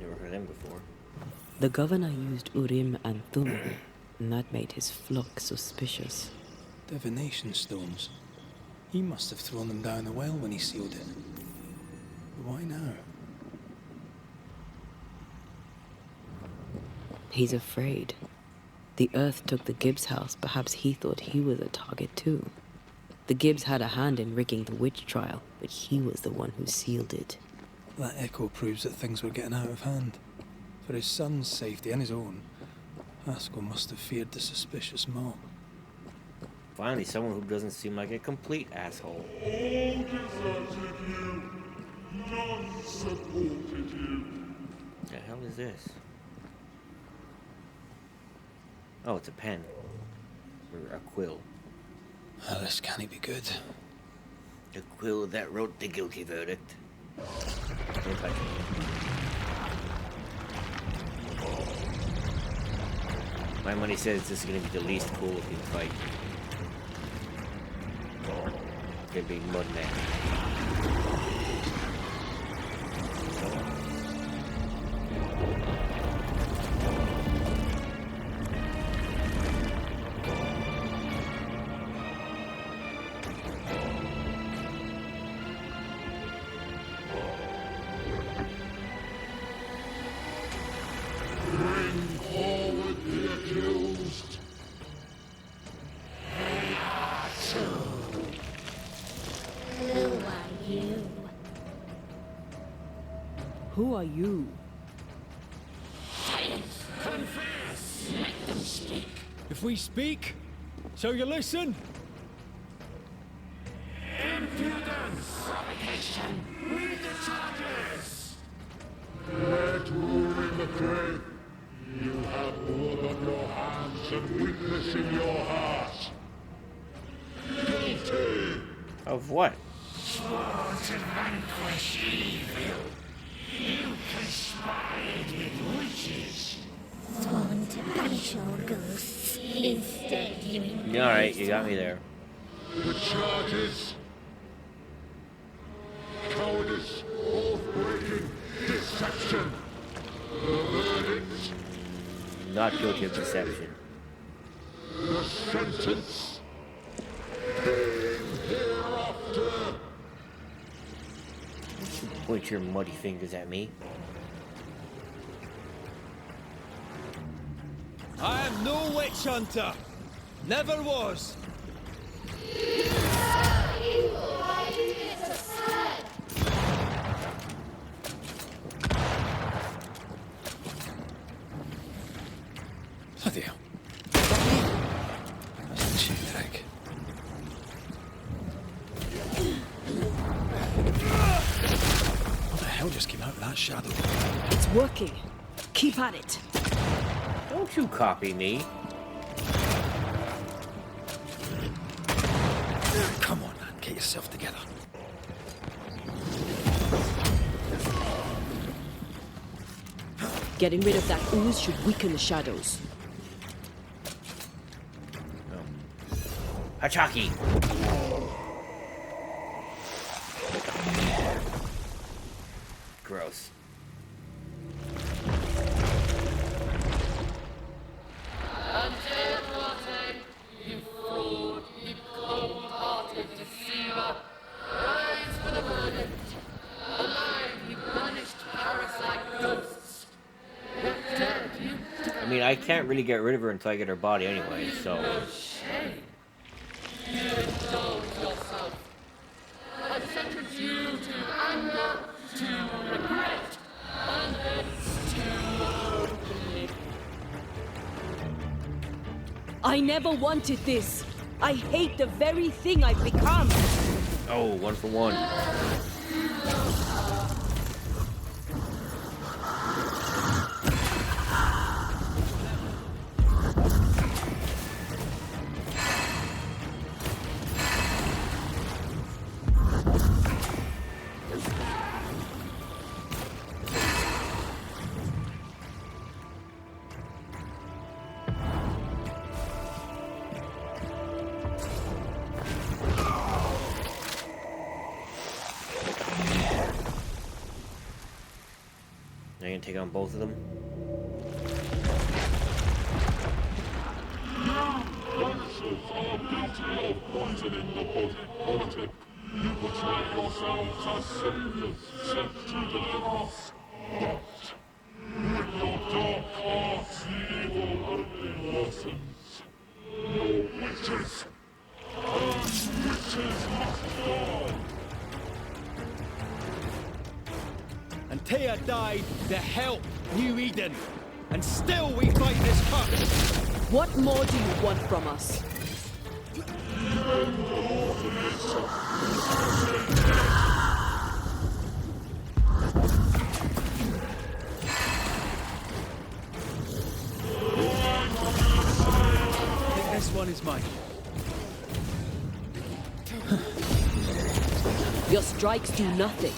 Never heard them before. The governor used Urim and Thummim, and that made his flock suspicious. Divination stones. He must have thrown them down the well when he sealed it. Why now? He's afraid. The Earth took the Gibbs house. Perhaps he thought he was a target too. The Gibbs had a hand in rigging the witch trial, but he was the one who sealed it. That echo proves that things were getting out of hand. For his son's safety and his own, Haskell must have feared the suspicious mob. Finally, someone who doesn't seem like a complete asshole. All deserted you. None supported you. The hell is this? Oh, it's a pen. Or a quill. Oh, this can't be good. The quill that wrote the guilty verdict. Don't touch me. My money says this is going to be the least cool looking fight. Gonna be Mudman. Bring forward the accused. Who are you? Who are you? Confess. Let them speak. If we speak, shall you listen? Impudence. Provocation. Read the charges. Let rule in the grave. You have blood on your hands and weakness in your heart. Guilty. Of what? Sworn to vanquish evil. You conspired with witches. Sworn to banish all ghosts. Instead, you Alright, you got me there. The charges. Cowardice, oath-breaking, deception. The verdict. Not guilty of deception. The sentence. Pain hereafter. Point your muddy fingers at me. I am no witch hunter. Never was. Bloody hell. That's a cheap trick. What the hell just came out of that shadow? It's working. Keep at it. Don't you copy me. Come on, man. Get yourself together. Getting rid of that ooze should weaken the shadows. Hachaki! Gross. You fraud, you cold-hearted deceiver. Rise for the verdict. Alive, you punished parasite ghosts. But dead, you I mean, I can't really get rid of her until I get her body anyway, so... shame. You indulge yourself. I sentence you to anger, to regret, and hence to oblivion. I never wanted this. I hate the very thing I've become. Oh, 1 for 1. Are you gonna take on both of them? Banishers are guilty of poisoning the body. You betray yourselves as saviors sent to deliver us. But with your dark hearts, the evil only assassins. No witches. And witches must fall. And Tia died to help New Eden. And still we fight this curse. What more do you want from us? This one is mine. Your strikes do nothing.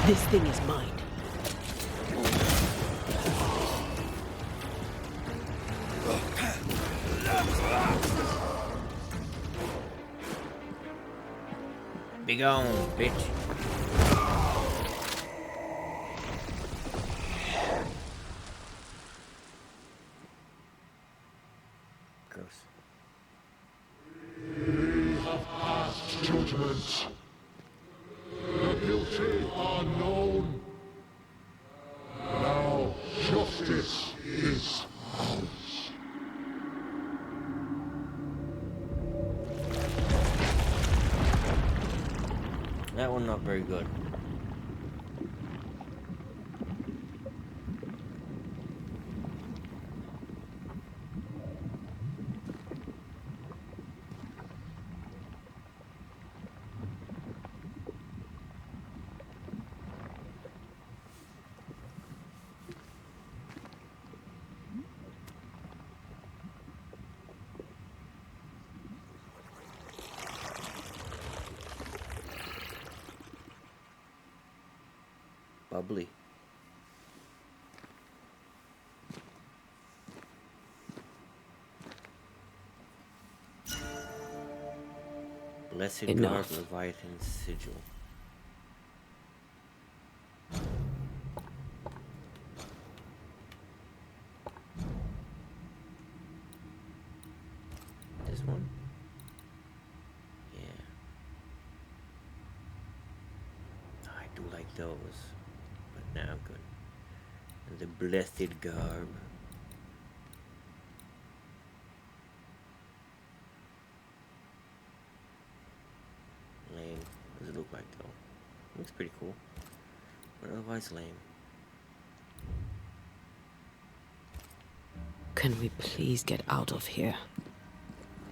This thing is mine. Be gone, bitch. Gross. We have passed judgment. The guilty are known. Now justice is ours. That one not very good. Bubbly. Blessed Garb, Enough. Leviathan's Sigil. This one? Yeah. I do like those. But now good. And the Blessed Garb. Lame. What does it look like though? Looks pretty cool. But otherwise lame. Can we please get out of here?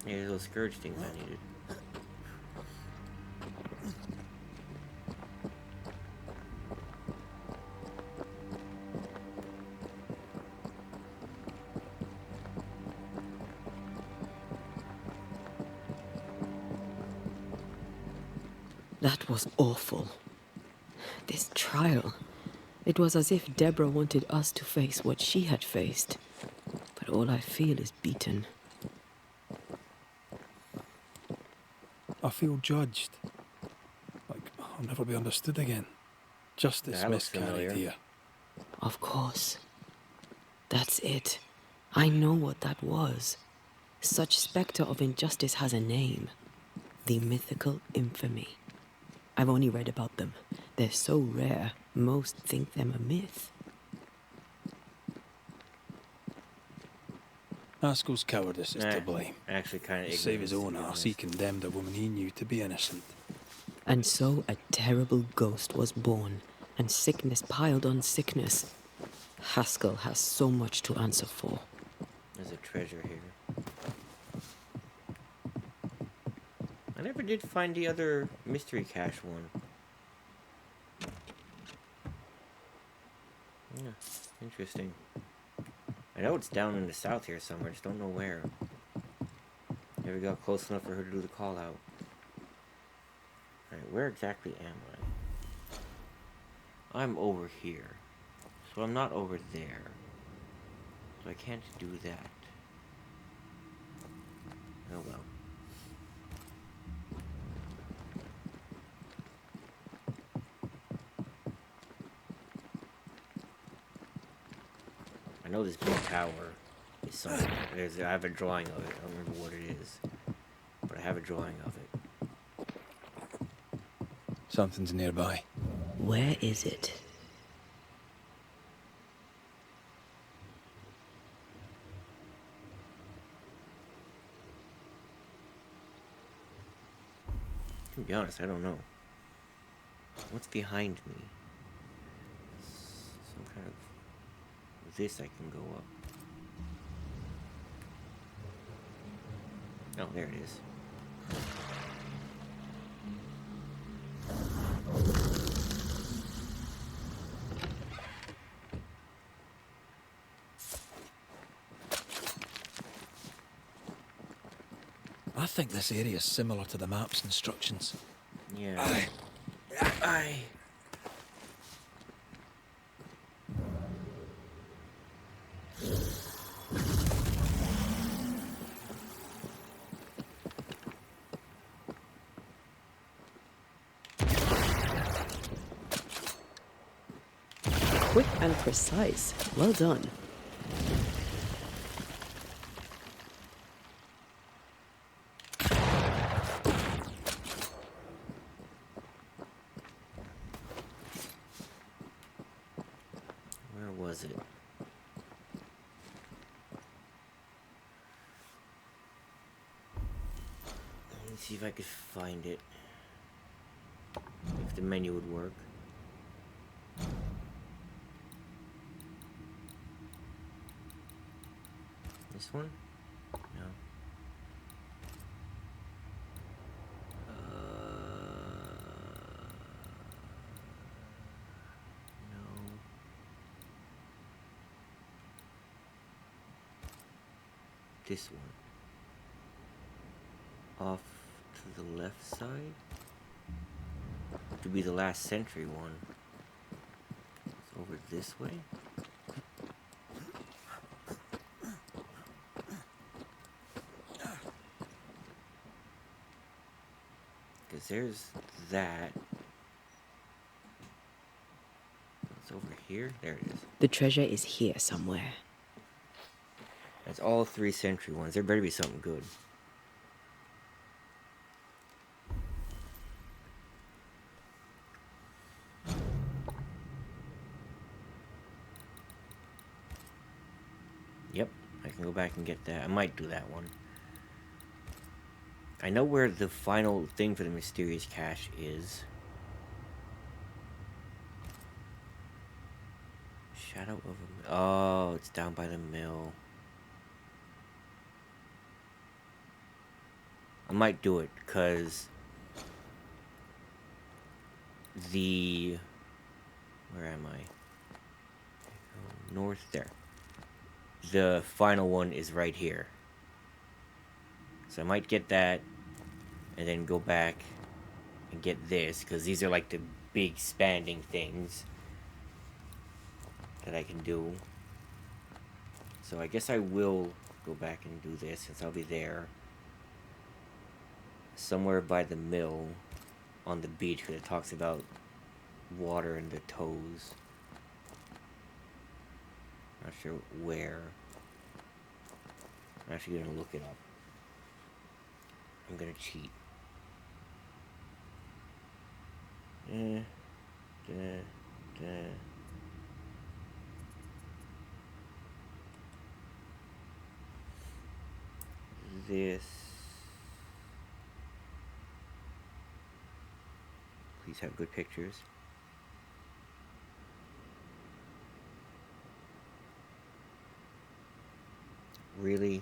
Yeah, those scourge things I needed. That was awful. This trial. It was as if Deborah wanted us to face what she had faced. But all I feel is beaten. I feel judged. Like I'll never be understood again. Justice That looks miscarried familiar. here. Of course. That's it. I know what that was. Such spectre of injustice has a name. The mythical infamy. I've only read about them. They're so rare, most think them a myth. Haskell's cowardice is to blame. Actually kind of To save his own arse, he condemned a woman he knew to be innocent. And so a terrible ghost was born, and sickness piled on sickness. Haskell has so much to answer for. There's a treasure here. I never did find the other mystery cache one. Yeah, interesting. I know it's down in the south here somewhere, just don't know where. Never got close enough for her to do the call out. Alright, where exactly am I? I'm over here. So I'm not over there. So I can't do that. Oh well. I know this big tower is something. I have a drawing of it. I don't remember what it is. But I have a drawing of it. Something's nearby. Where is it? To be honest, I don't know. What's behind me? Some kind of... This I can go up. Oh, there it is. I think this area is similar to the map's instructions. Yeah. I... Quick and precise. Well done. Where was it? Let me see if I could find it. If the menu would work. This one? No. No. This one. Off to the left side? To be the last century one. It's over this way? Because there's that. It's over here? There it is. The treasure is here somewhere. That's all 3 century ones. There better be something good. Yep, I can go back and get that. I might do that one. I know where the final thing for the mysterious cache is. Shadow of a... Oh, it's down by the mill. I might do it, because... the... Where am I? North there. The final one is right here. So I might get that, and then go back and get this, because these are like the big expanding things that I can do. So I guess I will go back and do this, since I'll be there. Somewhere by the mill on the beach, because it talks about water in the toes. Not sure where. I'm actually gonna look it up. I'm gonna cheat. This. Please have good pictures. Really?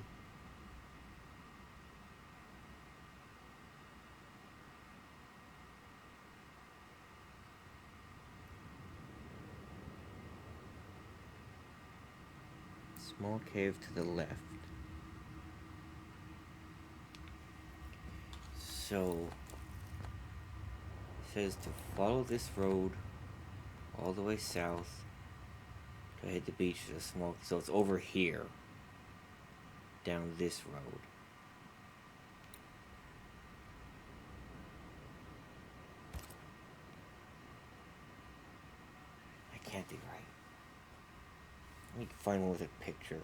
Small cave to the left. So, it says to follow this road all the way south to hit the beach to the small. So it's over here, down this road. I can't be right. Let me find one with a picture.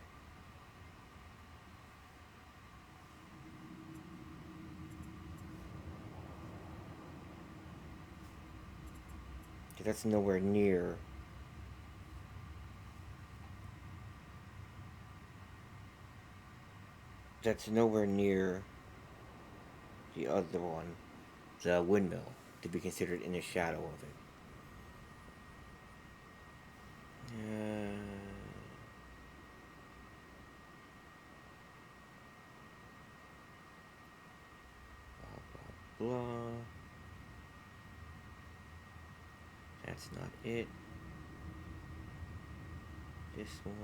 that's nowhere near. That's nowhere near the other one, the windmill, to be considered in the shadow of it. Blah, blah, blah. That's not it. This one.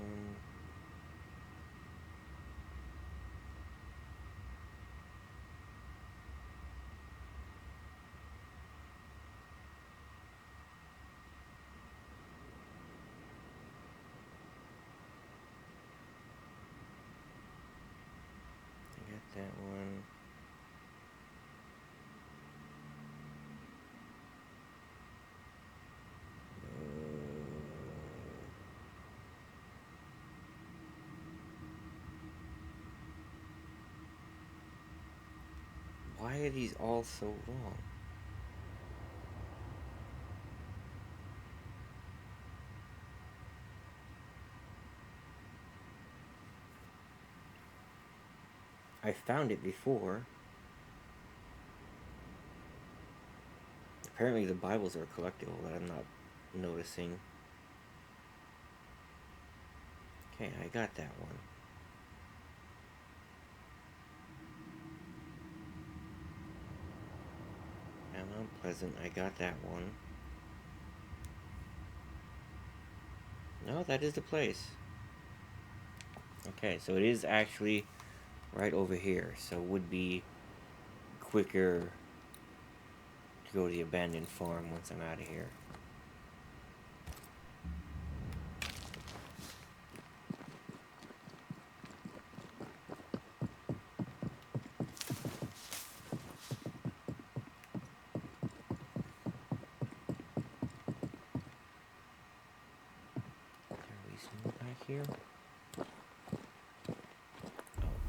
I got that one. Why are these all so wrong? I found it before. Apparently the Bibles are collectible that I'm not noticing. Okay, I got that one. Unpleasant, I got that one. No, that is the place. Okay, so it is actually right over here, so it would be quicker to go to the abandoned farm once I'm out of here. Back here. Oh,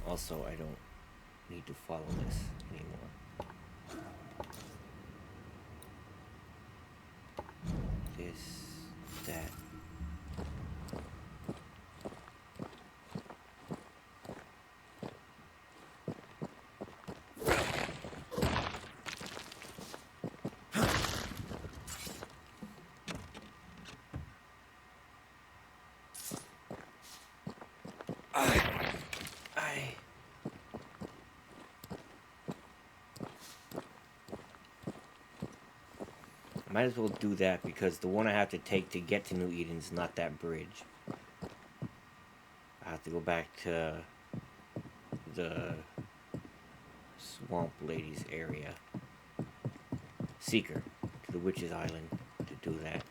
also, I don't need to follow this anymore. This, that. Might as well do that because the one I have to take to get to New Eden is not that bridge. I have to go back to the Swamp Lady's area. Seeker, to the Witch's Island to do that.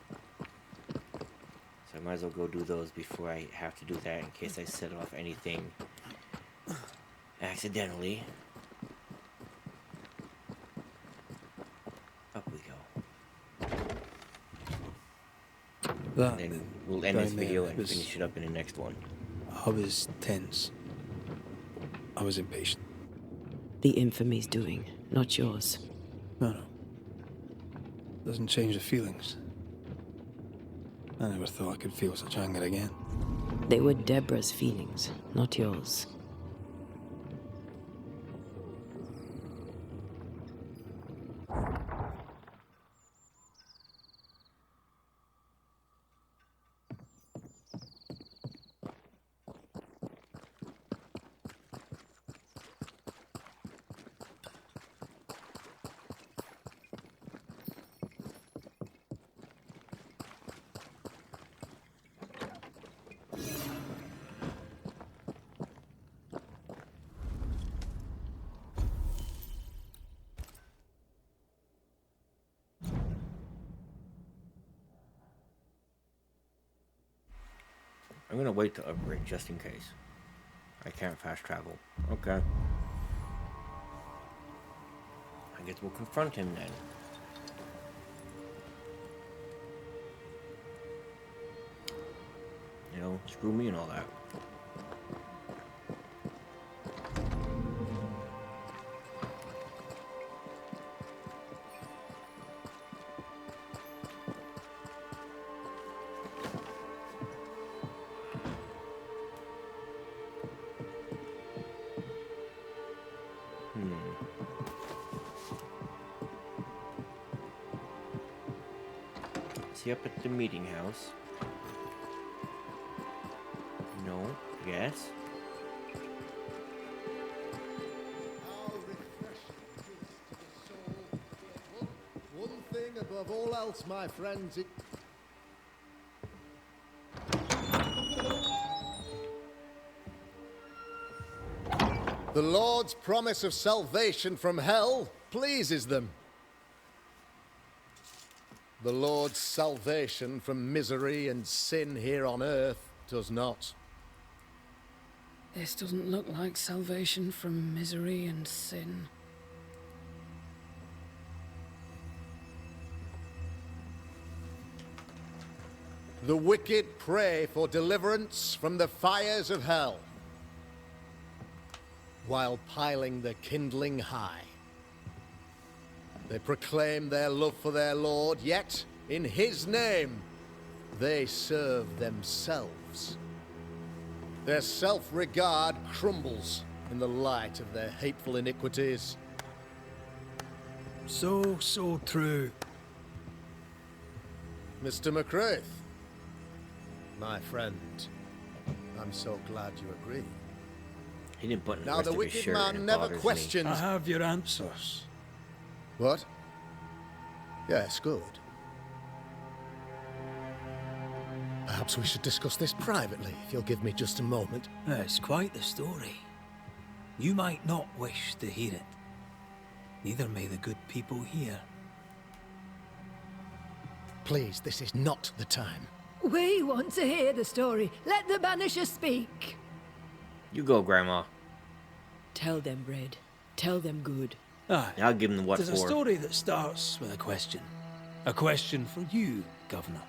So I might as well go do those before I have to do that in case I set off anything accidentally. Up we go. That and then we'll end this down there, video it and was- finish it up in the next one. I was tense. I was impatient. The infamy's doing, not yours. No. Doesn't change the feelings. I never thought I could feel such anger again. They were Deborah's feelings, not yours. I'm gonna wait to upgrade just in case. I can't fast travel. Okay. I guess we'll confront him then. You know, screw me and all that. Is he up at the meeting house? No. Yes. How refreshing it is to the soul. One thing above all else, my friends, it... The Lord's promise of salvation from hell pleases them. The Lord's salvation from misery and sin here on earth does not. This doesn't look like salvation from misery and sin. The wicked pray for deliverance from the fires of hell, while piling the kindling high. They proclaim their love for their Lord, yet, in his name, they serve themselves. Their self-regard crumbles in the light of their hateful iniquities. So true. Mr. McCraith, my friend, I'm so glad you agree. He didn't button the Now rest the of his wicked shirt, and man it never bothers me. questions... I have your answers. What? Yes, good. Perhaps we should discuss this privately, if you'll give me just a moment. It's quite the story. You might not wish to hear it. Neither may the good people hear. Please, this is not the time. We want to hear the story. Let the Banishers speak. You go, Grandma. Tell them, Red. Tell them good. Aye. I'll give him the what There's for. a story that starts with a question. A question for you, Governor.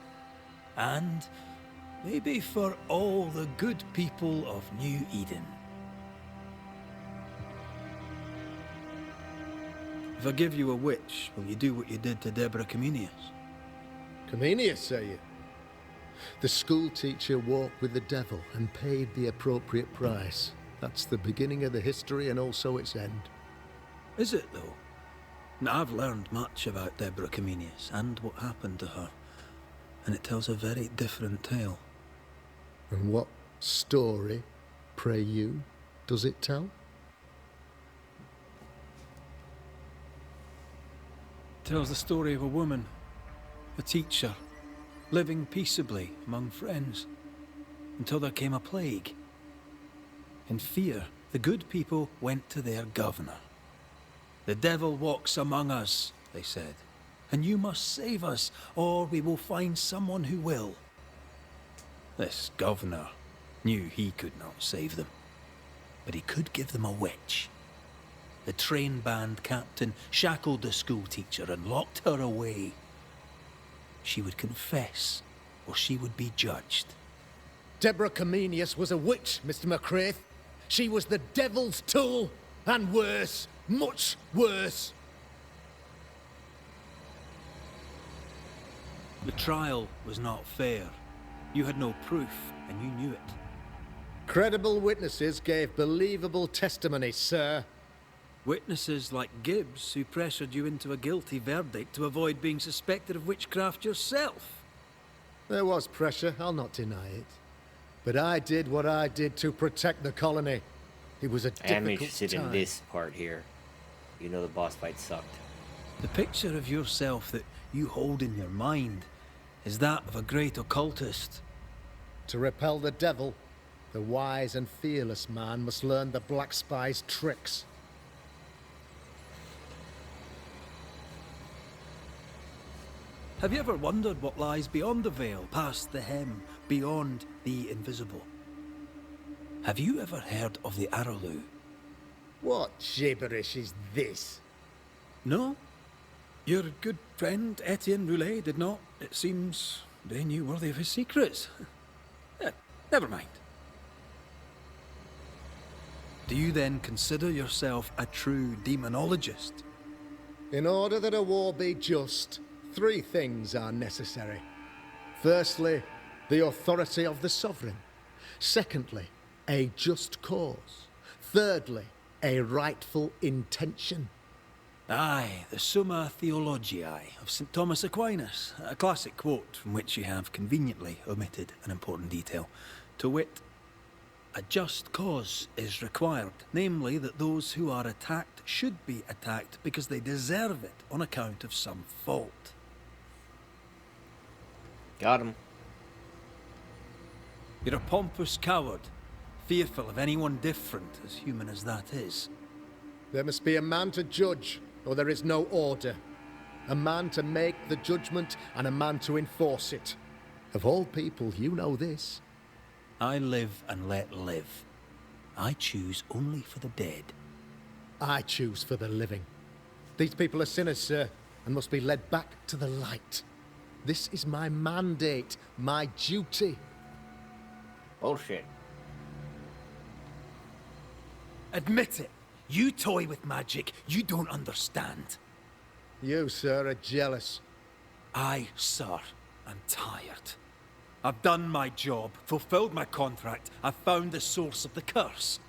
And maybe for all the good people of New Eden. If I give you a witch, will you do what you did to Deborah Comenius? Comenius, say you? The school teacher walked with the devil and paid the appropriate price. That's the beginning of the history and also its end. Is it, though? Now, I've learned much about Deborah Comenius and what happened to her, and it tells a very different tale. And what story, pray you, does it tell? It tells the story of a woman, a teacher, living peaceably among friends, until there came a plague. In fear, the good people went to their governor. "The devil walks among us," they said, "and you must save us, or we will find someone who will." This governor knew he could not save them, but he could give them a witch. The train band captain shackled the school teacher and locked her away. She would confess, or she would be judged. Deborah Comenius was a witch, Mr. McCraith. She was the devil's tool, and worse, much worse. The trial was not fair. You had no proof, and you knew it. Credible witnesses gave believable testimony, sir. Witnesses like Gibbs, who pressured you into a guilty verdict to avoid being suspected of witchcraft yourself. There was pressure, I'll not deny it. But I did what I did to protect the colony. It was a I am difficult interested time. in this part here. You know the boss fight sucked. The picture of yourself that you hold in your mind is that of a great occultist. To repel the devil, the wise and fearless man must learn the Black Spy's tricks. Have you ever wondered what lies beyond the veil, past the hem, beyond the invisible? Have you ever heard of the Araloo? What gibberish is this? No? Your good friend Etienne Roulet did not. It seems they knew worthy of his secrets. Never mind. Do you then consider yourself a true demonologist? In order that a war be just, 3 things are necessary. Firstly, the authority of the sovereign. Secondly, a just cause. Thirdly, a rightful intention. Aye, the Summa Theologiae of St. Thomas Aquinas, a classic quote from which you have conveniently omitted an important detail. To wit, a just cause is required, namely that those who are attacked should be attacked because they deserve it on account of some fault. Got him. You're a pompous coward, fearful of anyone different, as human as that is. There must be a man to judge, or there is no order. A man to make the judgment, and a man to enforce it. Of all people, you know this. I live and let live. I choose only for the dead. I choose for the living. These people are sinners, sir, and must be led back to the light. This is my mandate, my duty. Bullshit. Admit it. You toy with magic you don't understand. You, sir, are jealous. I, sir, am tired. I've done my job, fulfilled my contract, I've found the source of the curse.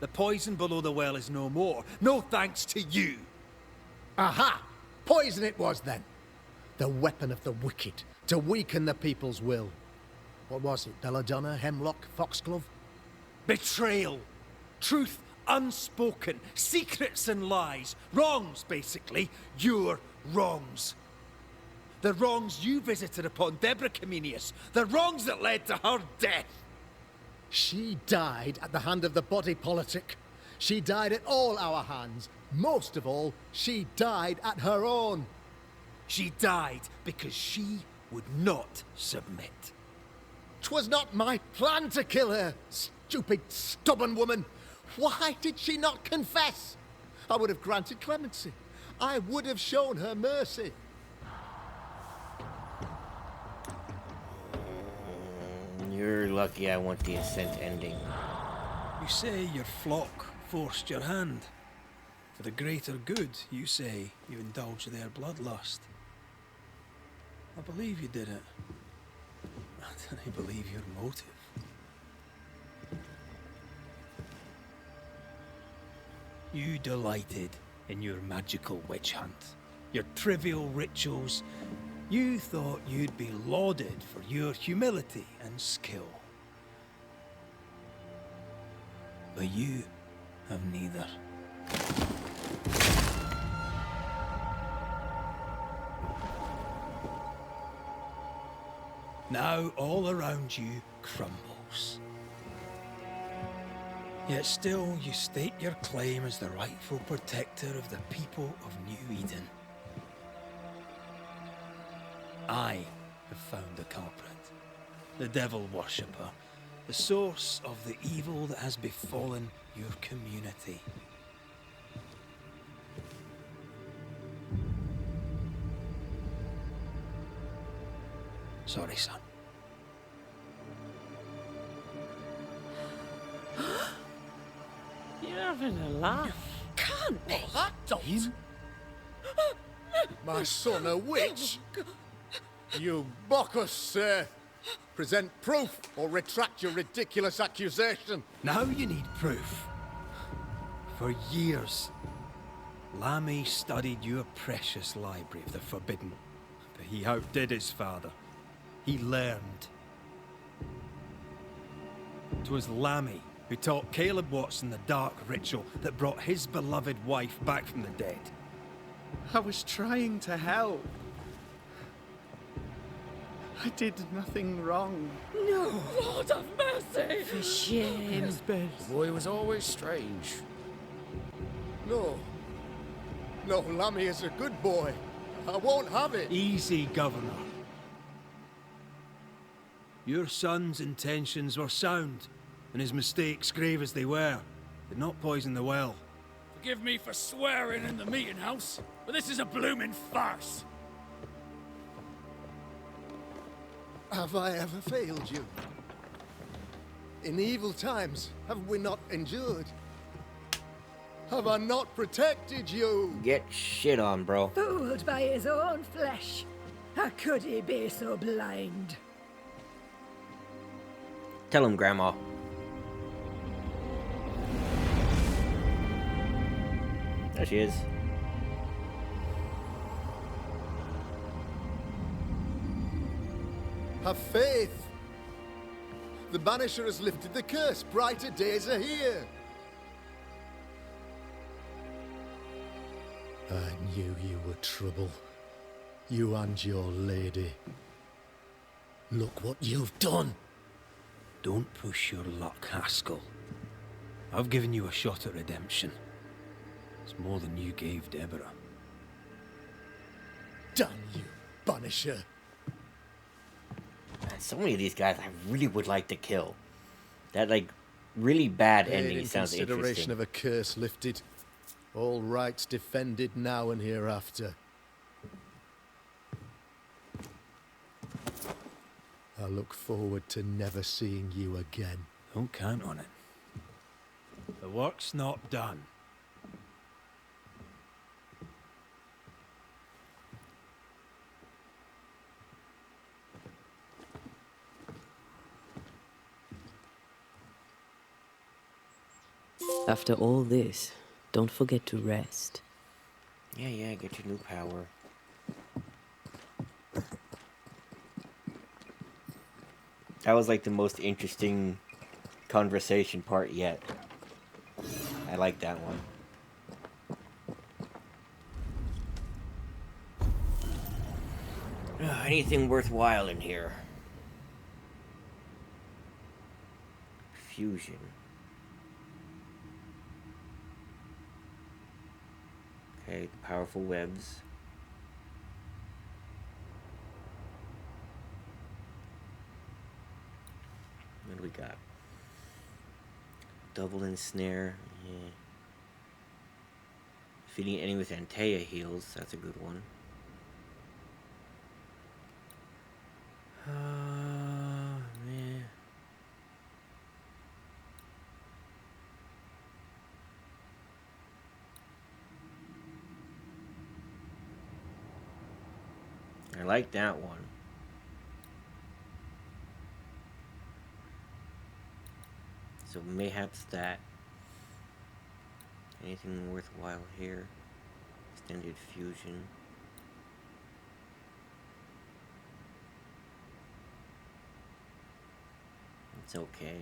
The poison below the well is no more. No thanks to you. Aha! Poison it was, then. The weapon of the wicked, to weaken the people's will. What was it? Belladonna, hemlock, foxglove? Betrayal. Truth unspoken. Secrets and lies. Wrongs, basically. Your wrongs. The wrongs you visited upon Deborah Comenius. The wrongs that led to her death. She died at the hand of the body politic. She died at all our hands. Most of all, she died at her own. She died because she would not submit. 'Twas not my plan to kill her, stupid, stubborn woman. Why did she not confess? I would have granted clemency. I would have shown her mercy. You're lucky I want the Ascent ending. You say your flock forced your hand. For the greater good, you say you indulged their bloodlust. I believe you did it. I don't believe your motive. You delighted in your magical witch hunt, your trivial rituals. You thought you'd be lauded for your humility and skill. But you have neither. Now all around you crumbles. Yet still you state your claim as the rightful protector of the people of New Eden. I have found the culprit, the devil worshipper, the source of the evil that has befallen your community. Sorry, son. You're having a laugh. Can't be. That don't. My son a witch? You mock us, sir. Present proof or retract your ridiculous accusation. Now you need proof. For years, Lammy studied your precious library of the forbidden, but he outdid his father. He learned. 'Twas Lammy who taught Caleb Watson the dark ritual that brought his beloved wife back from the dead. I was trying to help. I did nothing wrong. No, Lord have mercy. For shame. The boy was always strange. No. No, Lammy is a good boy. I won't have it. Easy, Governor. Your son's intentions were sound, and his mistakes, grave as they were, did not poison the well. Forgive me for swearing in the meeting house, but this is a blooming farce. Have I ever failed you? In evil times, have we not endured? Have I not protected you? Get shit on, bro. Fooled by his own flesh. How could he be so blind? Tell him, Grandma. There she is. Have faith. The Banisher has lifted the curse. Brighter days are here. I knew you were trouble. You and your lady. Look what you've done. Don't push your luck, Haskell. I've given you a shot at redemption. It's more than you gave Deborah. Damn you, Banisher. Man, so many of these guys I really would like to kill. That, like, really bad Paid ending in sounds consideration interesting. of a curse lifted. All rights defended now and hereafter. I look forward to never seeing you again. Don't count on it. The work's not done. After all this, don't forget to rest. Yeah, get your new power. That was like the most interesting conversation part yet. I like that one. Anything worthwhile in here? Fusion. Okay, powerful webs. What do we got? Double ensnare. Yeah. Feeding any with Antea heals. That's a good one. Man. I like that one. So mayhaps that. Anything worthwhile here? Extended fusion. It's okay.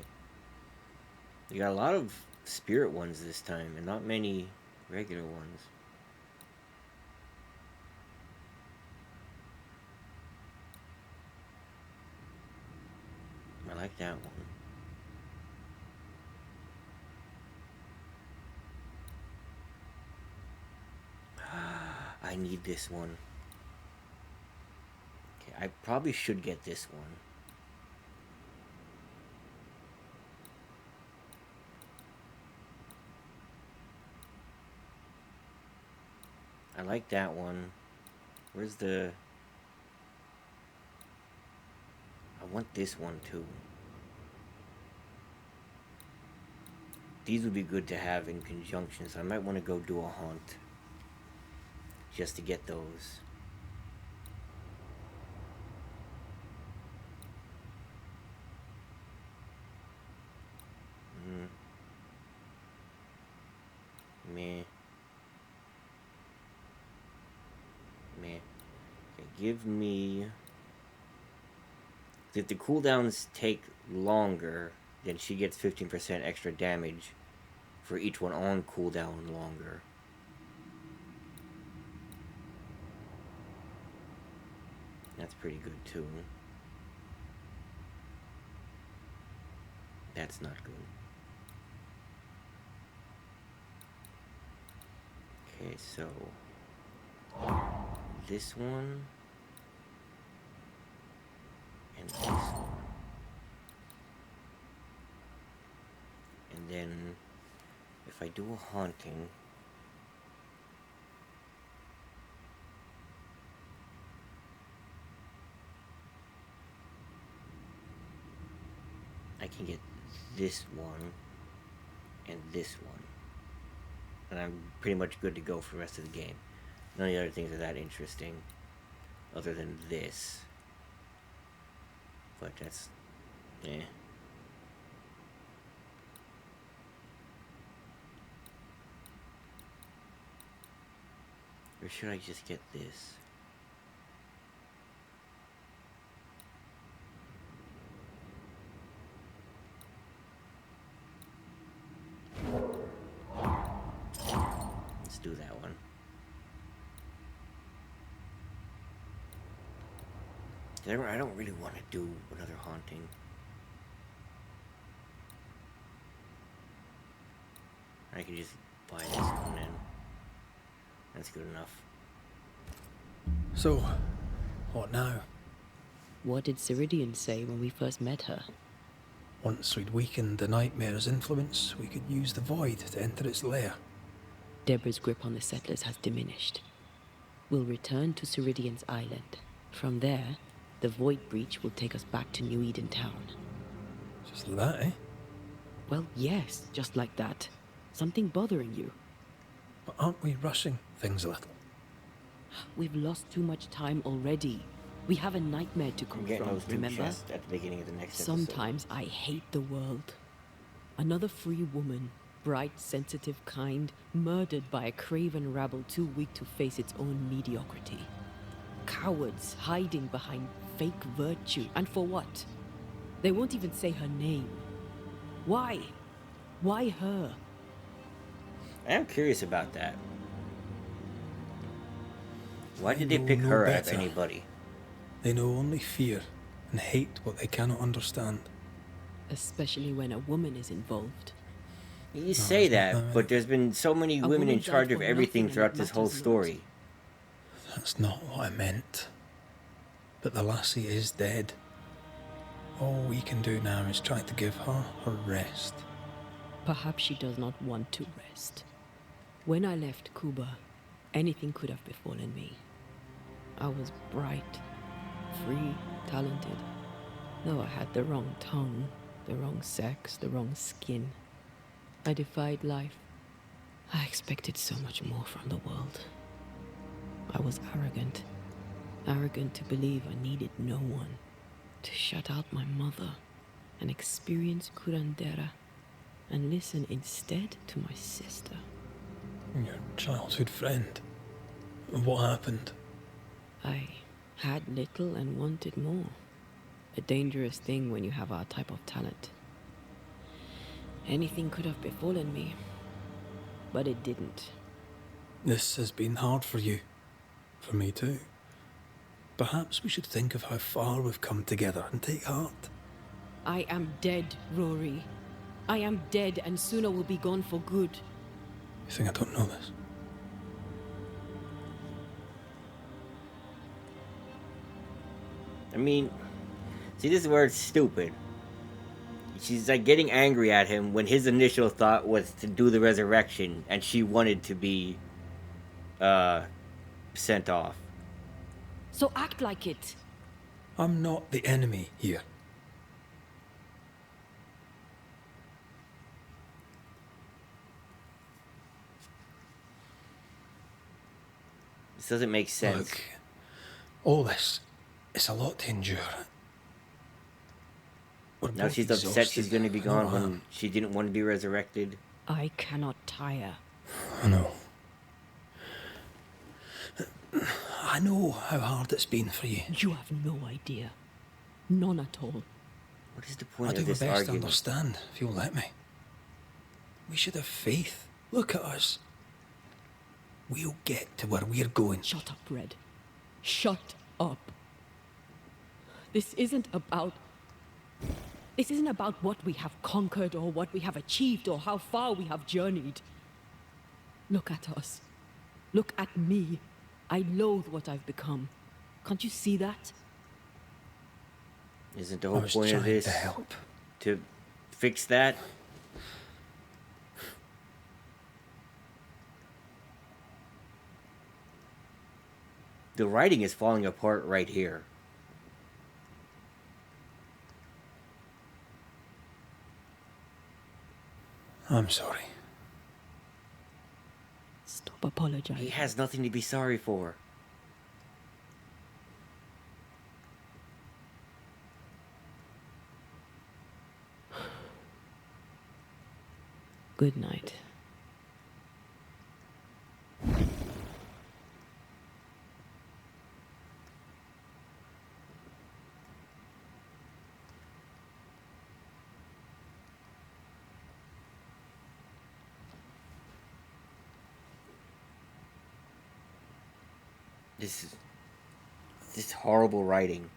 You got a lot of spirit ones this time, and not many regular ones. I like that one. I need this one. Okay, I probably should get this one. I like that one. Where's the... I want this one too. These would be good to have in conjunction, so I might want to go do a haunt. Just to get those. Meh. Okay, give me... If the cooldowns take longer, then she gets 15% extra damage for each one on cooldown longer. That's pretty good too. That's not good. Okay, so this one and this one. And then if I do a haunting, I can get this one and this one. And I'm pretty much good to go for the rest of the game. None of the other things are that interesting other than this. But that's... eh. Or should I just get this? I don't really want to do another haunting. I could just buy this one in. That's good enough. So, what now? What did Ceridian say when we first met her? Once we'd weakened the nightmare's influence, we could use the void to enter its lair. Deborah's grip on the settlers has diminished. We'll return to Ceridian's island. From there, the void breach will take us back to New Eden Town. Just like that, eh? Well, yes, just like that. Something bothering you. But aren't we rushing things a little? We've lost too much time already. We have a nightmare to I'm getting confront, those two remember? chests at the beginning of the next Sometimes I hate the world. Another free woman, bright, sensitive, kind, murdered by a craven rabble too weak to face its own mediocrity. Cowards hiding behind fake virtue. And for what? They won't even say her name. Why? Why her? I am curious about that. Why did They they pick know her no out of better. anybody? They know only fear and hate what they cannot understand. Especially when a woman is involved. You say there's not that, that but there's been so many A women woman in charge died of for everything nothing and throughout it this whole matters not. story. That's not what I meant. But the lassie is dead. All we can do now is try to give her her rest. Perhaps she does not want to rest. When I left Cuba, anything could have befallen me. I was bright, free, talented. Though I had the wrong tongue, the wrong sex, the wrong skin. I defied life. I expected so much more from the world. I was arrogant. Arrogant to believe I needed no one. To shut out my mother and experience curandera and listen instead to my sister. Your childhood friend. What happened? I had little and wanted more. A dangerous thing when you have our type of talent. Anything could have befallen me, but it didn't. This has been hard for you. For me too. Perhaps we should think of how far we've come together and take heart. I am dead, Rory. I am dead, and sooner will be gone for good. You think I don't know this? I mean, see, this is where it's stupid. She's like getting angry at him when his initial thought was to do the resurrection and she wanted to be sent off. So act like it. I'm not the enemy here. This doesn't make sense. Look, all this, it's a lot to endure. We're Now both she's upset exhausted. she's going to be I gone know I when am. she didn't want to be resurrected. I cannot tire. I know. I know how hard it's been for you. You have no idea. None at all. What is the I'll point do of my this best to argument? understand, if you'll let me. We should have faith. Look at us. We'll get to where we're going. Shut up, Red. Shut up. This isn't about what we have conquered or what we have achieved or how far we have journeyed. Look at us. Look at me. I loathe what I've become. Can't you see that? Isn't the I whole was point of trying this to help. to fix that? The writing is falling apart right here. I'm sorry. Stop apologizing. He has nothing to be sorry for. Good night. This horrible writing.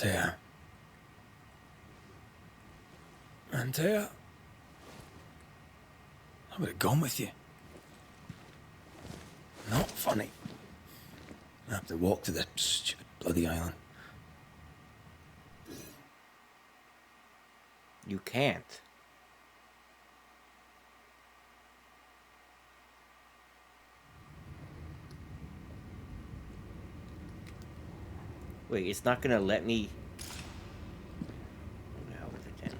Antea. Antea? I would have gone with you. Not funny. I have to walk to the stupid bloody island. You can't. Wait, it's not gonna let me... What the hell was it then?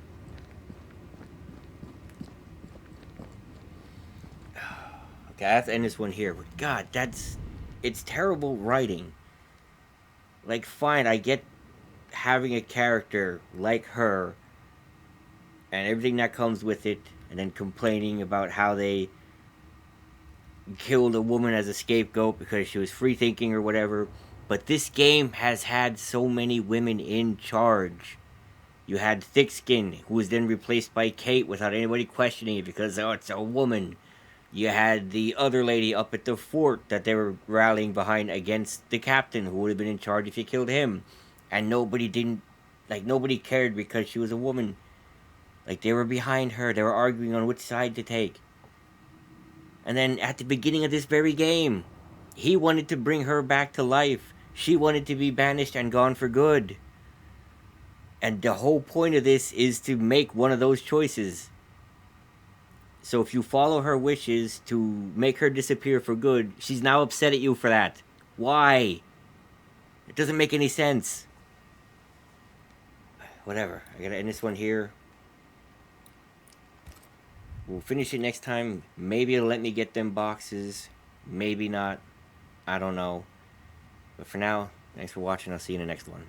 Okay, I have to end this one here, but God, that's... It's terrible writing. Like, fine, I get having a character like her and everything that comes with it, and then complaining about how they killed a woman as a scapegoat because she was free thinking or whatever. But this game has had so many women in charge. You had Thickskin, who was then replaced by Kate without anybody questioning it because, oh, it's a woman. You had the other lady up at the fort that they were rallying behind against the captain, who would have been in charge if you killed him. And nobody cared because she was a woman. Like, they were behind her. They were arguing on which side to take. And then at the beginning of this very game, he wanted to bring her back to life. She wanted to be banished and gone for good. And the whole point of this is to make one of those choices. So if you follow her wishes to make her disappear for good, she's now upset at you for that. Why? It doesn't make any sense. Whatever. I gotta end this one here. We'll finish it next time. Maybe it'll let me get them boxes. Maybe not. I don't know. But for now, thanks for watching. I'll see you in the next one.